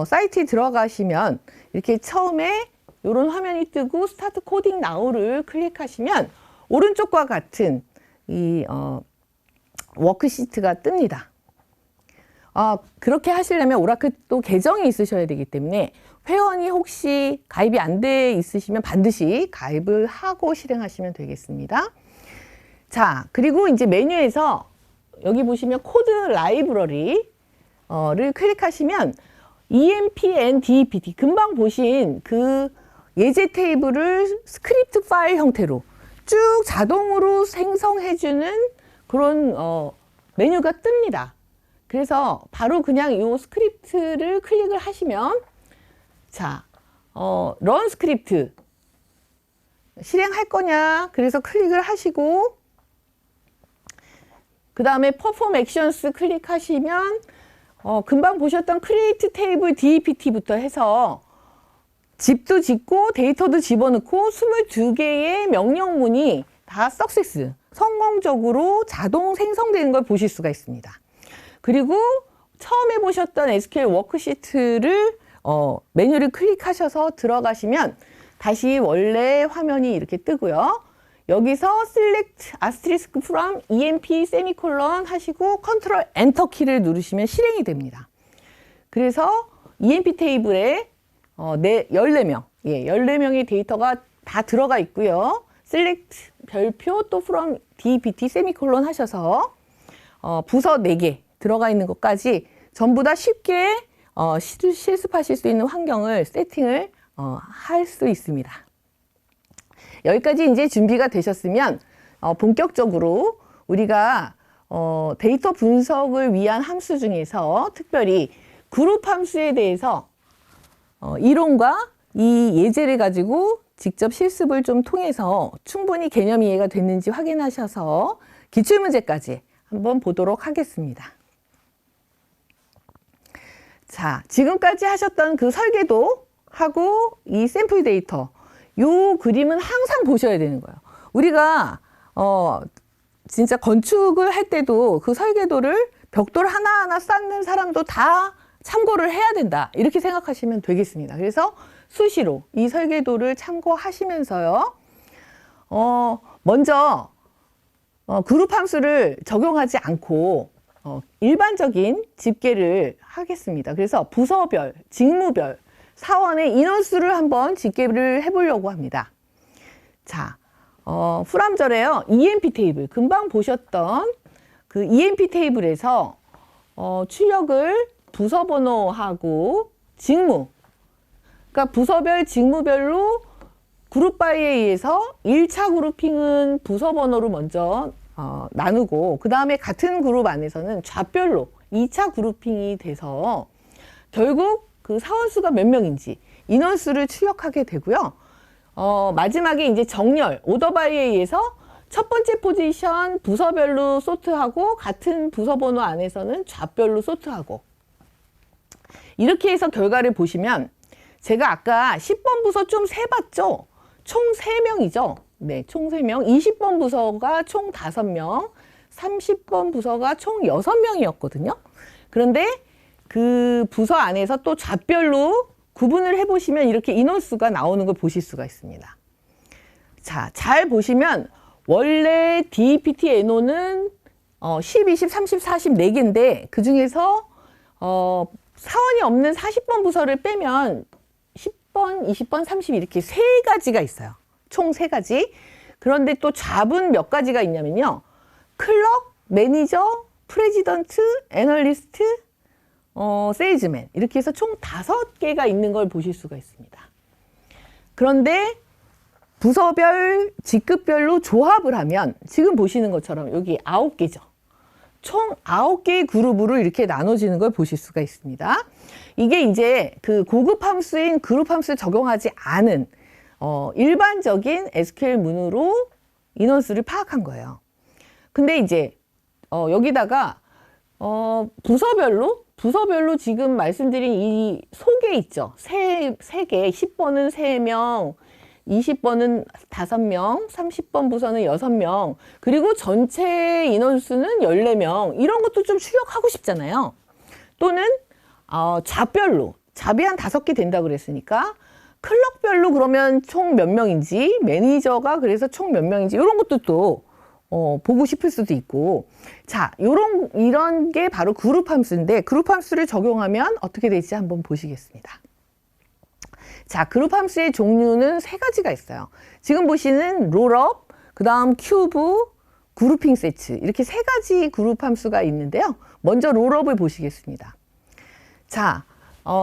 사이트에 들어가시면 이렇게 처음에 이런 화면이 뜨고 스타트 코딩 나우를 클릭하시면 오른쪽과 같은 이 워크시트가 뜹니다. 그렇게 하시려면 오라클 또 계정이 있으셔야 되기 때문에 회원이 혹시 가입이 안 돼 있으시면 반드시 가입을 하고 실행하시면 되겠습니다. 자, 그리고 이제 메뉴에서 여기 보시면 코드 라이브러리를 클릭하시면 EMP and DPT 금방 보신 그 예제 테이블을 스크립트 파일 형태로 쭉 자동으로 생성해주는 그런 메뉴가 뜹니다. 그래서 바로 그냥 이 스크립트를 클릭을 하시면 자, 런 스크립트 실행할 거냐 그래서 클릭을 하시고 그 다음에 perform actions 클릭하시면 금방 보셨던 create table DPT부터 해서 집도 짓고 데이터도 집어넣고 22개의 명령문이 다 석세스, 성공 안정적으로 자동 생성되는 걸 보실 수가 있습니다. 그리고 처음 해보셨던 SQL 워크시트를 메뉴를 클릭하셔서 들어가시면 다시 원래 화면이 이렇게 뜨고요. 여기서 select asterisk from emp 세미콜론 하시고 컨트롤 엔터 키를 누르시면 실행이 됩니다. 그래서 emp 테이블에 14명, 14명의 데이터가 다 들어가 있고요. select 별표 또 from dpt 세미콜론 하셔서 부서 4개 들어가 있는 것까지 전부 다 쉽게 실습하실 수 있는 환경을 세팅을 할 수 있습니다. 여기까지 이제 준비가 되셨으면 본격적으로 우리가 데이터 분석을 위한 함수 중에서 특별히 그룹 함수에 대해서 이론과 이 예제를 가지고 직접 실습을 좀 통해서 충분히 개념 이해가 됐는지 확인하셔서 기출문제까지 한번 보도록 하겠습니다. 자, 지금까지 하셨던 그 설계도 하고 이 샘플 데이터, 요 그림은 항상 보셔야 되는 거예요. 우리가 진짜 건축을 할 때도 그 설계도를 벽돌 하나하나 쌓는 사람도 다 참고를 해야 된다. 이렇게 생각하시면 되겠습니다. 그래서 수시로 이 설계도를 참고하시면서요. 먼저 그룹 함수를 적용하지 않고 일반적인 집계를 하겠습니다. 그래서 부서별, 직무별, 사원의 인원수를 한번 집계를 해보려고 합니다. 자, 후람절에요. EMP 테이블, 금방 보셨던 그 EMP 테이블에서 출력을 부서번호하고 직무, 그러니까 부서별, 직무별로 그룹 바이에 의해서 1차 그룹핑은 부서번호로 먼저 나누고 그 다음에 같은 그룹 안에서는 좌별로 2차 그룹핑이 돼서 결국 그 사원수가 몇 명인지 인원수를 출력하게 되고요. 마지막에 이제 정렬, 오더 바이에 의해서 첫 번째 포지션 부서별로 소트하고 같은 부서번호 안에서는 좌별로 소트하고 이렇게 해서 결과를 보시면 제가 아까 10번 부서 좀 세봤죠? 총 3명이죠? 네, 총 3명. 20번 부서가 총 5명, 30번 부서가 총 6명이었거든요. 그런데 그 부서 안에서 또 좌별로 구분을 해보시면 이렇게 인원수가 나오는 걸 보실 수가 있습니다. 자, 잘 보시면 원래 DPT NO는 10, 20, 30, 40 4개인데 그 중에서 사원이 없는 40번 부서를 빼면 10번, 20번, 30 이렇게 3가지가 있어요. 총 3가지. 그런데 또 잡은 몇 가지가 있냐면요. 클럭, 매니저, 프레지던트, 애널리스트, 세일즈맨 이렇게 해서 총 5개가 있는 걸 보실 수가 있습니다. 그런데 부서별, 직급별로 조합을 하면 지금 보시는 것처럼 여기 9개죠. 총 9개의 그룹으로 이렇게 나눠지는 걸 보실 수가 있습니다. 이게 이제 그 고급 함수인 그룹 함수를 적용하지 않은 일반적인 SQL 문으로 인원수를 파악한 거예요. 근데 이제 여기다가 부서별로 지금 말씀드린 이 소개 있죠. 세 개, 10번은 3명, 20번은 5명, 30번 부서는 6명, 그리고 전체 인원수는 14명. 이런 것도 좀 출력하고 싶잖아요. 또는 좌별로, 잡이 한 5개 된다 그랬으니까 클럭별로 그러면 총 몇 명인지, 매니저가 그래서 총 몇 명인지 이런 것도 또 보고 싶을 수도 있고. 자, 이런 게 바로 그룹 함수인데 그룹 함수를 적용하면 어떻게 될지 한번 보시겠습니다. 자, 그룹 함수의 종류는 3가지가 있어요. 지금 보시는 롤업, 그 다음 큐브, 그룹핑 세트 이렇게 3가지 그룹 함수가 있는데요. 먼저 롤업을 보시겠습니다. 자,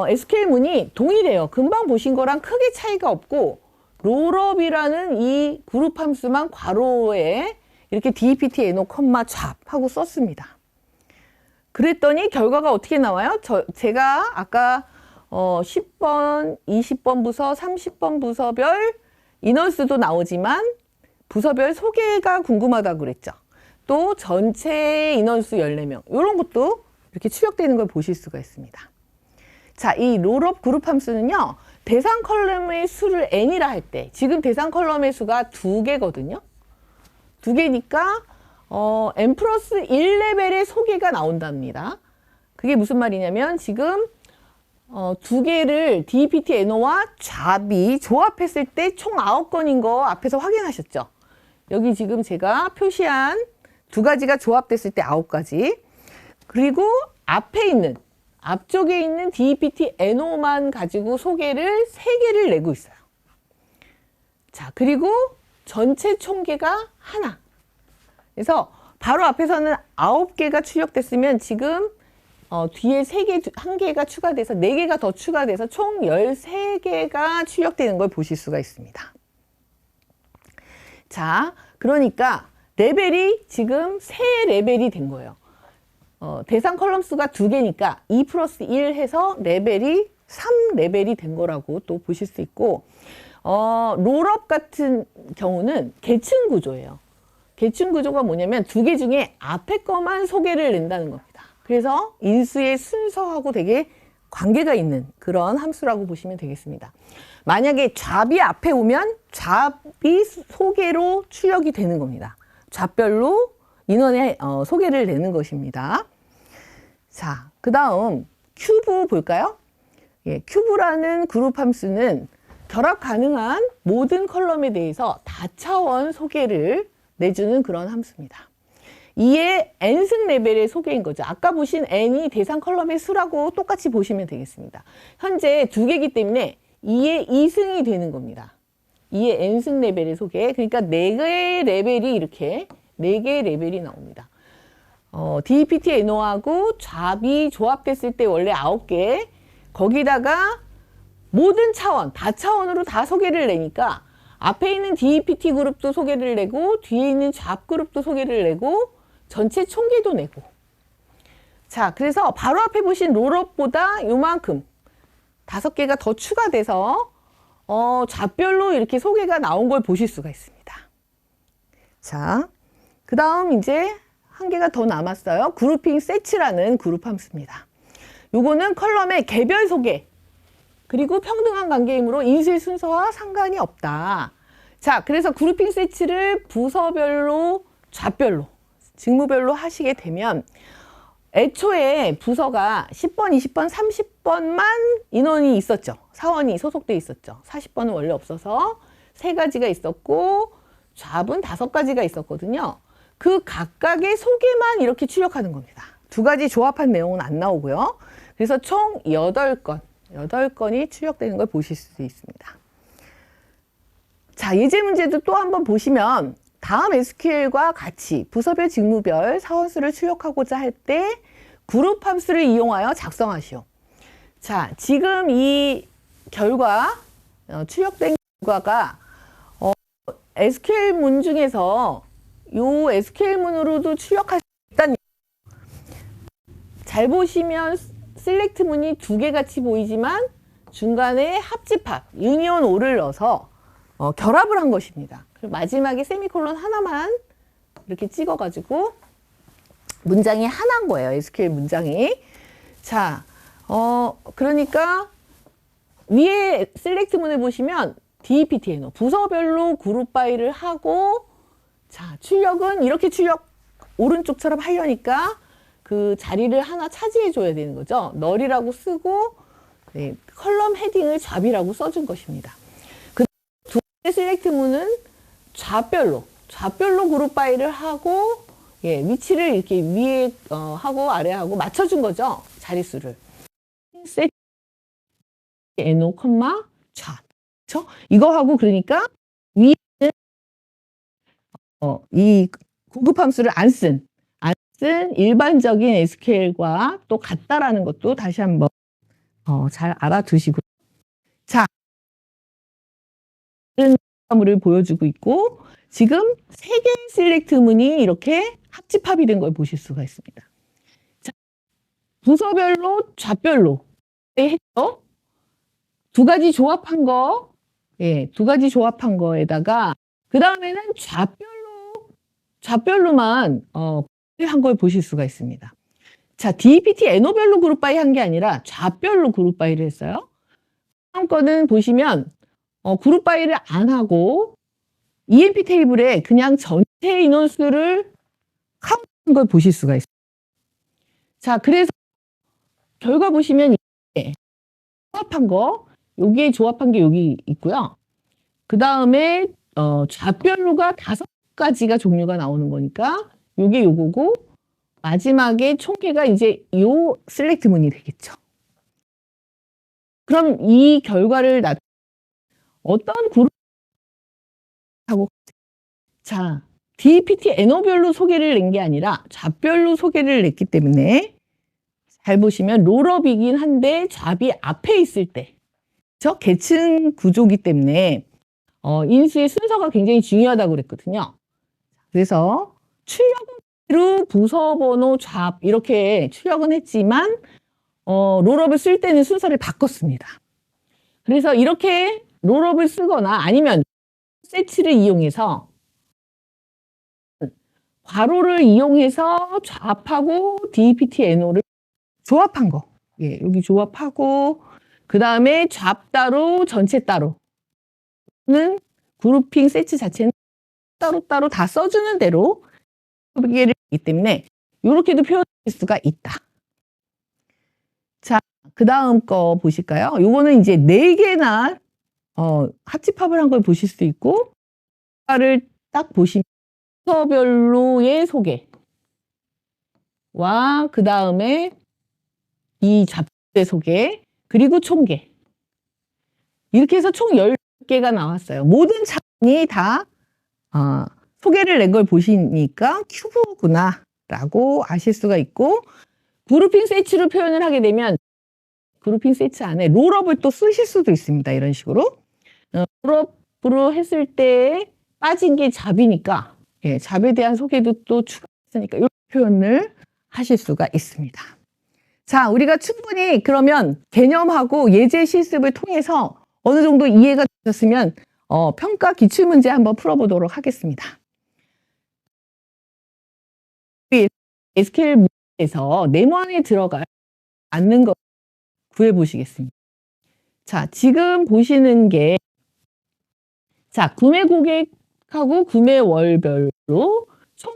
SQL 문이 동일해요. 금방 보신 거랑 크게 차이가 없고 롤업이라는 이 그룹 함수만 괄호에 이렇게 DPT NO, 잡 하고 썼습니다. 그랬더니 결과가 어떻게 나와요? 제가 아까 10번, 20번 부서, 30번 부서별 인원수도 나오지만 부서별 소개가 궁금하다고 그랬죠. 또 전체 인원수 14명 이런 것도 이렇게 출력되는 걸 보실 수가 있습니다. 자, 이 롤업 그룹 함수는요. 대상 컬럼의 수를 n이라 할 때 지금 대상 컬럼의 수가 2개거든요. 2개니까 N 플러스 1레벨의 소개가 나온답니다. 그게 무슨 말이냐면 지금 두 개를 DPT NO와 잡이 조합했을 때 총 9건인 거 앞에서 확인하셨죠? 여기 지금 제가 표시한 두 가지가 조합됐을 때 9가지. 그리고 앞쪽에 있는 DPT NO만 가지고 소개를 3개를 내고 있어요. 자, 그리고 전체 총계가 하나. 그래서 바로 앞에서는 9개가 출력됐으면 지금 뒤에 1개가 추가돼서 4개가 더 추가돼서 총 13개가 출력되는 걸 보실 수가 있습니다. 자, 그러니까 레벨이 지금 3레벨이 된 거예요. 대상 컬럼 수가 2개니까 2 플러스 1 해서 레벨이 3레벨이 된 거라고 또 보실 수 있고, 롤업 같은 경우는 계층 구조예요. 계층 구조가 뭐냐면 2개 중에 앞에 거만 소개를 낸다는 겁니다. 그래서 인수의 순서하고 되게 관계가 있는 그런 함수라고 보시면 되겠습니다. 만약에 잡이 앞에 오면 잡이 소개로 출력이 되는 겁니다. 잡별로 인원의 소개를 내는 것입니다. 자, 그 다음 큐브 볼까요? 예, 큐브라는 그룹 함수는 결합 가능한 모든 컬럼에 대해서 다차원 소개를 내주는 그런 함수입니다. 이에 n승 레벨의 소개인 거죠. 아까 보신 n이 대상 컬럼의 수라고 똑같이 보시면 되겠습니다. 현재 2개이기 때문에 2의 2승이 되는 겁니다. 2의 n승 레벨의 소개. 그러니까 4개의 레벨이 이렇게 4개의 레벨이 나옵니다. DPT NO하고 잡이 조합됐을 때 원래 9개, 거기다가 모든 차원, 다차원으로 다 소개를 내니까 앞에 있는 DPT 그룹도 소개를 내고 뒤에 있는 잡 그룹도 소개를 내고 전체 총계도 내고. 자, 그래서 바로 앞에 보신 롤업보다 요만큼 5개가 더 추가돼서 잡별로 이렇게 소개가 나온 걸 보실 수가 있습니다. 자, 그 다음 이제 한 개가 더 남았어요. 그룹핑 세츠라는 그룹 함수입니다. 요거는 컬럼의 개별 소개 그리고 평등한 관계이므로 인수의 순서와 상관이 없다. 자, 그래서 그룹핑 세츠를 부서별로, 좌별로, 직무별로 하시게 되면 애초에 부서가 10번, 20번, 30번만 인원이 있었죠. 사원이 소속돼 있었죠. 40번은 원래 없어서 3가지가 있었고 잡은 5가지가 있었거든요. 그 각각의 소개만 이렇게 출력하는 겁니다. 2가지 조합한 내용은 안 나오고요. 그래서 총 8건이 출력되는 걸 보실 수 있습니다. 자, 예제 문제도 또 한번 보시면 다음 SQL과 같이 부서별, 직무별, 사원수를 출력하고자 할 때 그룹 함수를 이용하여 작성하시오. 자, 지금 이 결과, 출력된 결과가 SQL 문 중에서 요 SQL 문으로도 출력할 수 있다는 잘 보시면 셀렉트 문이 2개 같이 보이지만 중간에 합집합, 유니온 오를 넣어서 결합을 한 것입니다. 그리고 마지막에 세미콜론 하나만 이렇게 찍어가지고 문장이 하나인 거예요. SQL 문장이. 자, 그러니까 위에 셀렉트 문을 보시면 DPT NO 부서별로 그룹 바이를 하고, 자, 출력은 이렇게 출력 오른쪽처럼 하려니까 그 자리를 하나 차지해 줘야 되는 거죠. 널이라고 쓰고, 네, 컬럼 헤딩을 잡이라고 써준 것입니다. 그 두 번째 셀렉트 문은 좌별로 그룹 바이를 하고, 예, 위치를 이렇게 위에 하고 아래 하고 맞춰준 거죠. 자릿수를. 세트 NO, 좌. 그렇죠? 이거 하고 그러니까 위에는 이 고급 함수를 안 쓴 일반적인 SQL과 또 같다라는 것도 다시 한번 잘 알아두시고. 자, 이런 을 보여주고 있고 지금 3개의 셀렉트 문이 이렇게 합집합이 된 걸 보실 수가 있습니다. 자, 부서별로 좌별로 했죠. 2가지 조합한 거, 예, 2가지 조합한 거에다가 그 다음에는 좌별로만 한 걸 보실 수가 있습니다. 자, DPT NO별로 그룹 바이 한 게 아니라 좌별로 그룹 바이를 했어요. 다음 거는 보시면 그룹 바이를 안 하고 EMP 테이블에 그냥 전체 인원수를 카운트한 걸 보실 수가 있어요. 자, 그래서 결과 보시면 이게 조합한 거, 여기에 조합한 게 여기 있고요. 그 다음에 좌별로가 5가지가 종류가 나오는 거니까 요게 요거고, 마지막에 총계가 이제 요 셀렉트 문이 되겠죠. 그럼 이 결과를 어떤 그룹하고, 자, DPT NO별로 소개를 낸 게 아니라 좌별로 소개를 냈기 때문에 잘 보시면 롤업이긴 한데 좌비 앞에 있을 때, 저 계층 구조기 때문에 인수의 순서가 굉장히 중요하다고 그랬거든요. 그래서 출력으로 부서번호 좌 이렇게 출력은 했지만 롤업을 쓸 때는 순서를 바꿨습니다. 그래서 이렇게 롤업을 쓰거나 아니면 세치를 이용해서 괄호를 이용해서 좌하고 DPT NO를 조합한 거. 예, 여기 조합하고 그 다음에 좌 따로 전체 따로는 그룹핑 세치 자체는 따로따로 다 써주는 대로 소개를 했기 때문에 이렇게도 표현할 수가 있다. 자, 그 다음 거 보실까요? 요거는 이제 4개나 합집합을 한 걸 보실 수 있고, 를 딱 보시면 순서별로의 소개와 그 다음에 이 잡지의 소개 그리고 총계 이렇게 해서 총 10개가 나왔어요. 모든 차원이 다 소개를 낸 걸 보시니까 큐브구나 라고 아실 수가 있고, 그룹핑 세치로 표현을 하게 되면 그룹핑 세치 안에 롤업을 또 쓰실 수도 있습니다. 이런 식으로 롤업으로 했을 때 빠진 게 잡이니까, 예, 잡에 대한 소개도 또 추가했으니까 이런 표현을 하실 수가 있습니다. 자, 우리가 충분히 그러면 개념하고 예제 실습을 통해서 어느 정도 이해가 되셨으면 평가 기출문제 한번 풀어보도록 하겠습니다. SQL 문제에서 네모안에 들어가 않는 거 구해보시겠습니다. 자, 지금 보시는 게, 자, 구매 고객하고 구매 월별로 총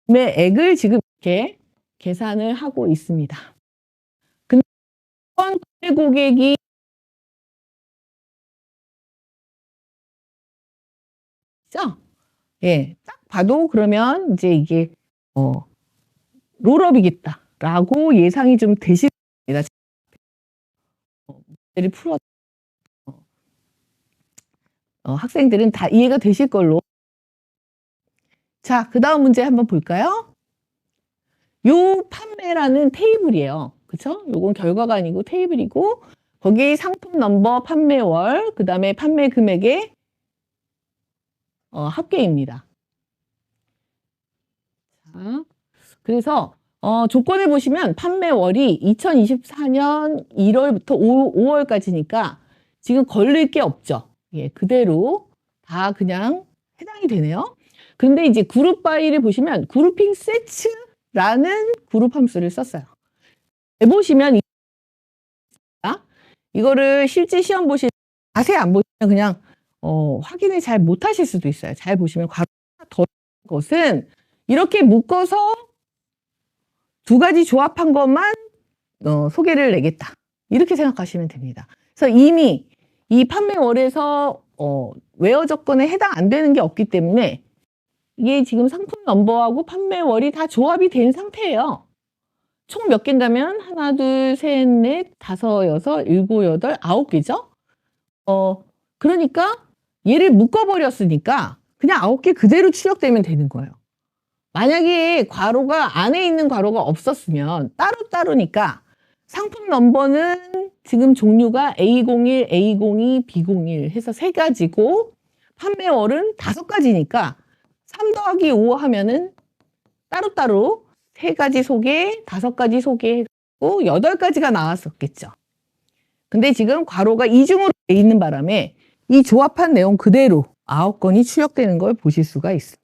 구매액을 지금 이렇게 계산을 하고 있습니다. 근데 구매 고객이 예, 딱 봐도 그러면 이제 이게 롤업이겠다라고 예상이 좀 되실 겁니다. 문제를 풀어 학생들은 다 이해가 되실 걸로. 자, 그 다음 문제 한번 볼까요? 요 판매라는 테이블이에요. 그쵸? 요건 결과가 아니고 테이블이고, 거기 상품 넘버, 판매월, 그 다음에 판매 금액의 합계입니다. 자, 그래서 조건을 보시면 판매월이 2024년 1월부터 5월까지니까 지금 걸릴 게 없죠. 예, 그대로 다 그냥 해당이 되네요. 그런데 이제 그룹 파일을 보시면 그룹핑 세츠라는 그룹 함수를 썼어요. 보시면 이거를 실제 시험 보실 때 자세히 안 보시면 그냥 확인을 잘 못하실 수도 있어요. 잘 보시면 괄호가 더 것은 이렇게 묶어서 2가지 조합한 것만 소개를 내겠다. 이렇게 생각하시면 됩니다. 그래서 이미 이 판매월에서 웨어 조건에 해당 안 되는 게 없기 때문에 이게 지금 상품 넘버하고 판매월이 다 조합이 된 상태예요. 총 몇 개인가면 하나, 둘, 셋, 넷, 다섯, 여섯, 일곱, 여덟, 9개죠? 그러니까 얘를 묶어버렸으니까 그냥 9개 그대로 출력되면 되는 거예요. 만약에 괄호가 안에 있는 괄호가 없었으면 따로따로니까 상품 넘버는 지금 종류가 A01, A02, B01 해서 3가지고 판매월은 5가지니까 3 더하기 5 하면은 따로따로 3가지 소개, 5가지 소개하고 8가지가 나왔었겠죠. 근데 지금 괄호가 이중으로 돼 있는 바람에 이 조합한 내용 그대로 9건이 출력되는 걸 보실 수가 있습니다.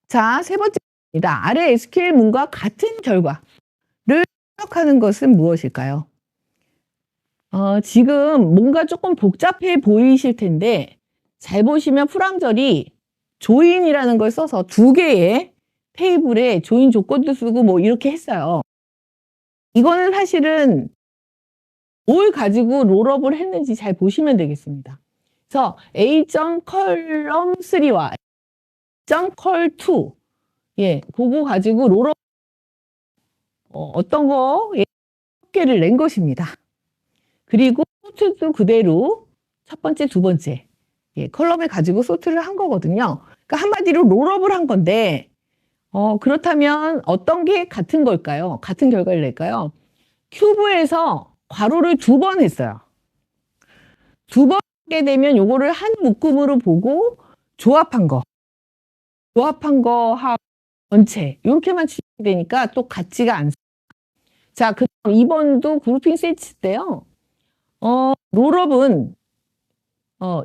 자, 3번째입니다. 아래 SQL 문과 같은 결과를 출력하는 것은 무엇일까요? 지금 뭔가 조금 복잡해 보이실 텐데 잘 보시면 풀함절이 조인이라는 걸 써서 두 개의 테이블에 조인 조건도 쓰고 뭐 이렇게 했어요. 이거는 사실은 뭘 가지고 롤업을 했는지 잘 보시면 되겠습니다. 그래서 A.column 3와 A.col 2 예, 그거 가지고 롤업 어떤 거 개를 낸 것입니다. 그리고 소트도 그대로 첫 번째, 두 번째 컬럼을 가지고 소트를 한 거거든요. 그러니까 한마디로 롤업을 한 건데 그렇다면 어떤 게 같은 걸까요? 같은 결과를 낼까요? 큐브에서 괄호를 두 번 했어요. 두 번 하게 되면 요거를 한 묶음으로 보고 조합한 거하고 전체 이렇게만 치게 되니까 또 같지가 않습니다. 자, 그 다음 2번도 그룹핑 세트 때요. 롤업은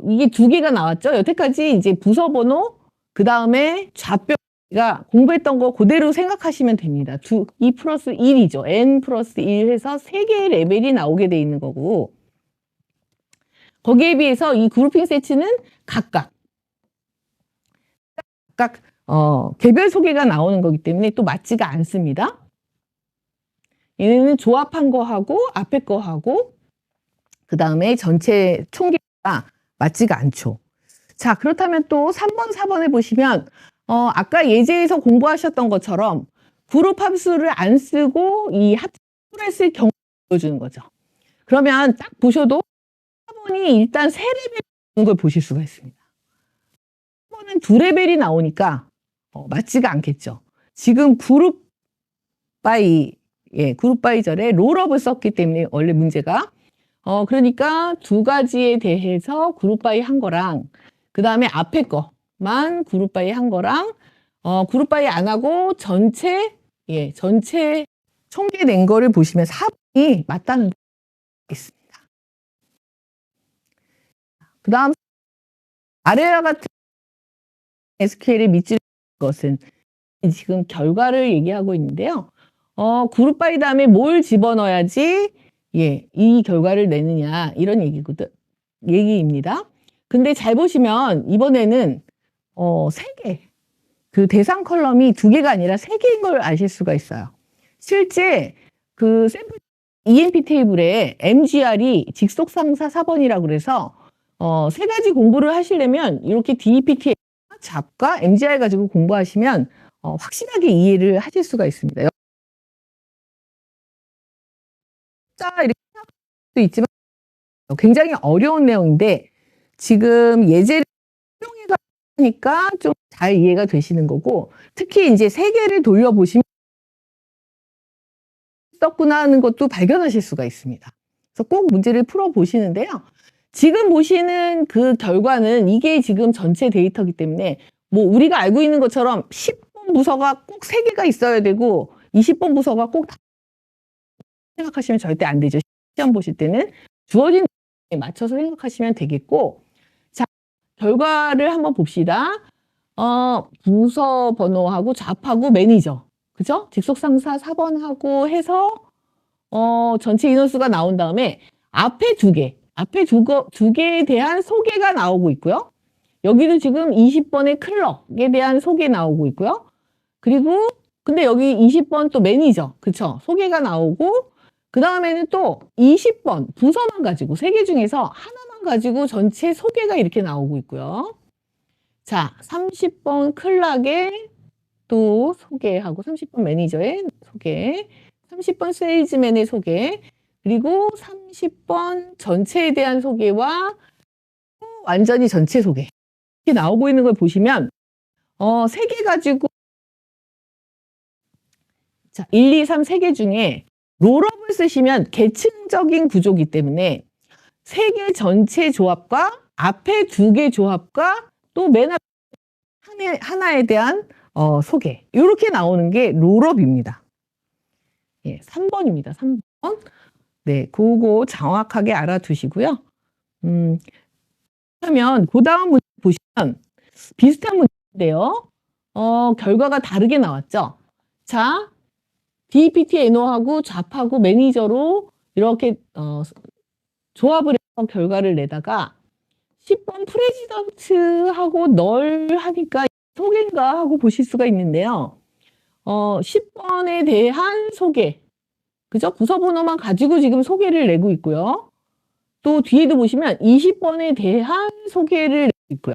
이게 두 개가 나왔죠. 여태까지 이제 부서 번호 그 다음에 좌표가 공부했던 거 그대로 생각하시면 됩니다. 2 플러스 1이죠. n 플러스 1 해서 3개의 레벨이 나오게 돼 있는 거고 거기에 비해서 이 그룹핑 세트는 각각 개별 소개가 나오는 거기 때문에 또 맞지가 않습니다. 얘네는 조합한 거하고 앞에 거하고 그 다음에 전체 총계가 맞지가 않죠. 자, 그렇다면 또 3번, 4번에 보시면 아까 예제에서 공부하셨던 것처럼 그룹 함수를 안 쓰고 이 합수를 쓸 경우를 보여주는 거죠. 그러면 딱 보셔도 4번이 일단 3레벨 나오는 걸 보실 수가 있습니다. 4번은 2레벨이 나오니까 맞지가 않겠죠. 지금 그룹 바이 절에 롤업을 썼기 때문에 원래 문제가 그러니까 두 가지에 대해서 그룹 바이 한 거랑 그 다음에 앞에 거만 그룹 바이 한 거랑 그룹 바이 안 하고 전체 총계 낸 거를 보시면 4번이 맞다는 거 있습니다. 그 다음 아래와 같은 SQL에 믿지 것은 지금 결과를 얘기하고 있는데요. 그룹 바이 다음에 뭘 집어넣어야지 이 결과를 내느냐 이런 얘기입니다. 근데 잘 보시면 이번에는 3개 그 대상 컬럼이 2개가 아니라 3개인 걸 아실 수가 있어요. 실제 그 샘플 EMP 테이블에 MGR이 직속상사 4번이라고 그래서 3가지 공부를 하시려면 이렇게 DEPT 잡과 MGR 가지고 공부하시면 확실하게 이해를 하실 수가 있습니다. 이렇게 생각할 수도 있지만 굉장히 어려운 내용인데 지금 예제를 활용해 가니까 좀 잘 이해가 되시는 거고 특히 이제 3개를 돌려보시면 썼구나 하는 것도 발견하실 수가 있습니다. 그래서 꼭 문제를 풀어 보시는데요. 지금 보시는 그 결과는 이게 지금 전체 데이터이기 때문에 뭐 우리가 알고 있는 것처럼 10번 부서가 꼭 3개가 있어야 되고 20번 부서가 꼭 생각하시면 절대 안 되죠. 시험 보실 때는 주어진 에 맞춰서 생각하시면 되겠고 자, 결과를 한번 봅시다. 부서 번호하고 잡하고 매니저 그죠? 직속상사 4번하고 해서 전체 인원수가 나온 다음에 앞에 두 개에 대한 소개가 나오고 있고요. 여기도 지금 20번의 클럭에 대한 소개 나오고 있고요. 그리고 근데 여기 20번 또 매니저 그쵸? 소개가 나오고 그 다음에는 또 20번 부서만 가지고 3개 중에서 하나만 가지고 전체 소개가 이렇게 나오고 있고요. 자, 30번 클락의 또 소개하고 30번 매니저의 소개 30번 세일즈맨의 소개 그리고 30번 전체에 대한 소개와 완전히 전체 소개 이렇게 나오고 있는 걸 보시면 3개 가지고 자, 1, 2, 3, 3개 중에 롤업을 쓰시면 계층적인 구조이기 때문에 3개 전체 조합과 앞에 2개 조합과 또 맨 앞 하나에 대한 소개 이렇게 나오는 게 롤업입니다. 3번입니다. 3번. 네, 그거 정확하게 알아두시고요. 그러면 그 다음 문제 보시면 비슷한 문제인데요. 결과가 다르게 나왔죠. 자, DPT NO하고 잡하고 매니저로 이렇게 조합을 해서 결과를 내다가 10번 프레지던트하고 널 하니까 소개인가 하고 보실 수가 있는데요. 10번에 대한 소개. 그죠? 부서 번호만 가지고 지금 소개를 내고 있고요. 또 뒤에도 보시면 20번에 대한 소개를 내고 있고요.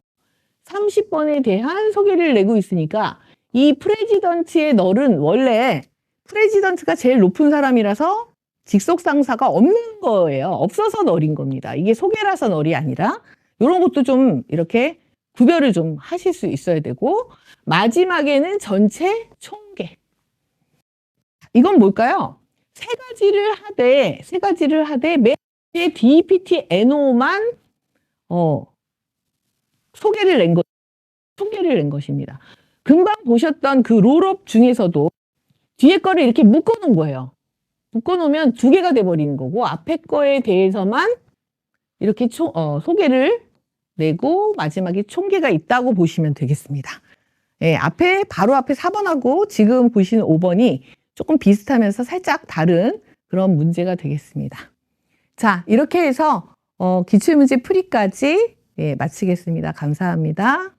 30번에 대한 소개를 내고 있으니까 이 프레지던트의 널은 원래 프레지던트가 제일 높은 사람이라서 직속 상사가 없는 거예요. 없어서 널인 겁니다. 이게 소개라서 널이 아니라 이런 것도 좀 이렇게 구별을 좀 하실 수 있어야 되고 마지막에는 전체 총계. 이건 뭘까요? 세 가지를 하되 매 DPT NO만 소개를 낸 것입니다. 금방 보셨던 그 롤업 중에서도 뒤에 거를 이렇게 묶어 놓은 거예요. 묶어 놓으면 두 개가 돼 버리는 거고 앞에 거에 대해서만 이렇게 소개를 내고 마지막에 총계가 있다고 보시면 되겠습니다. 예, 바로 앞에 4번하고 지금 보시는 5번이 조금 비슷하면서 살짝 다른 그런 문제가 되겠습니다. 자, 이렇게 해서 기출문제 풀이까지 마치겠습니다. 감사합니다.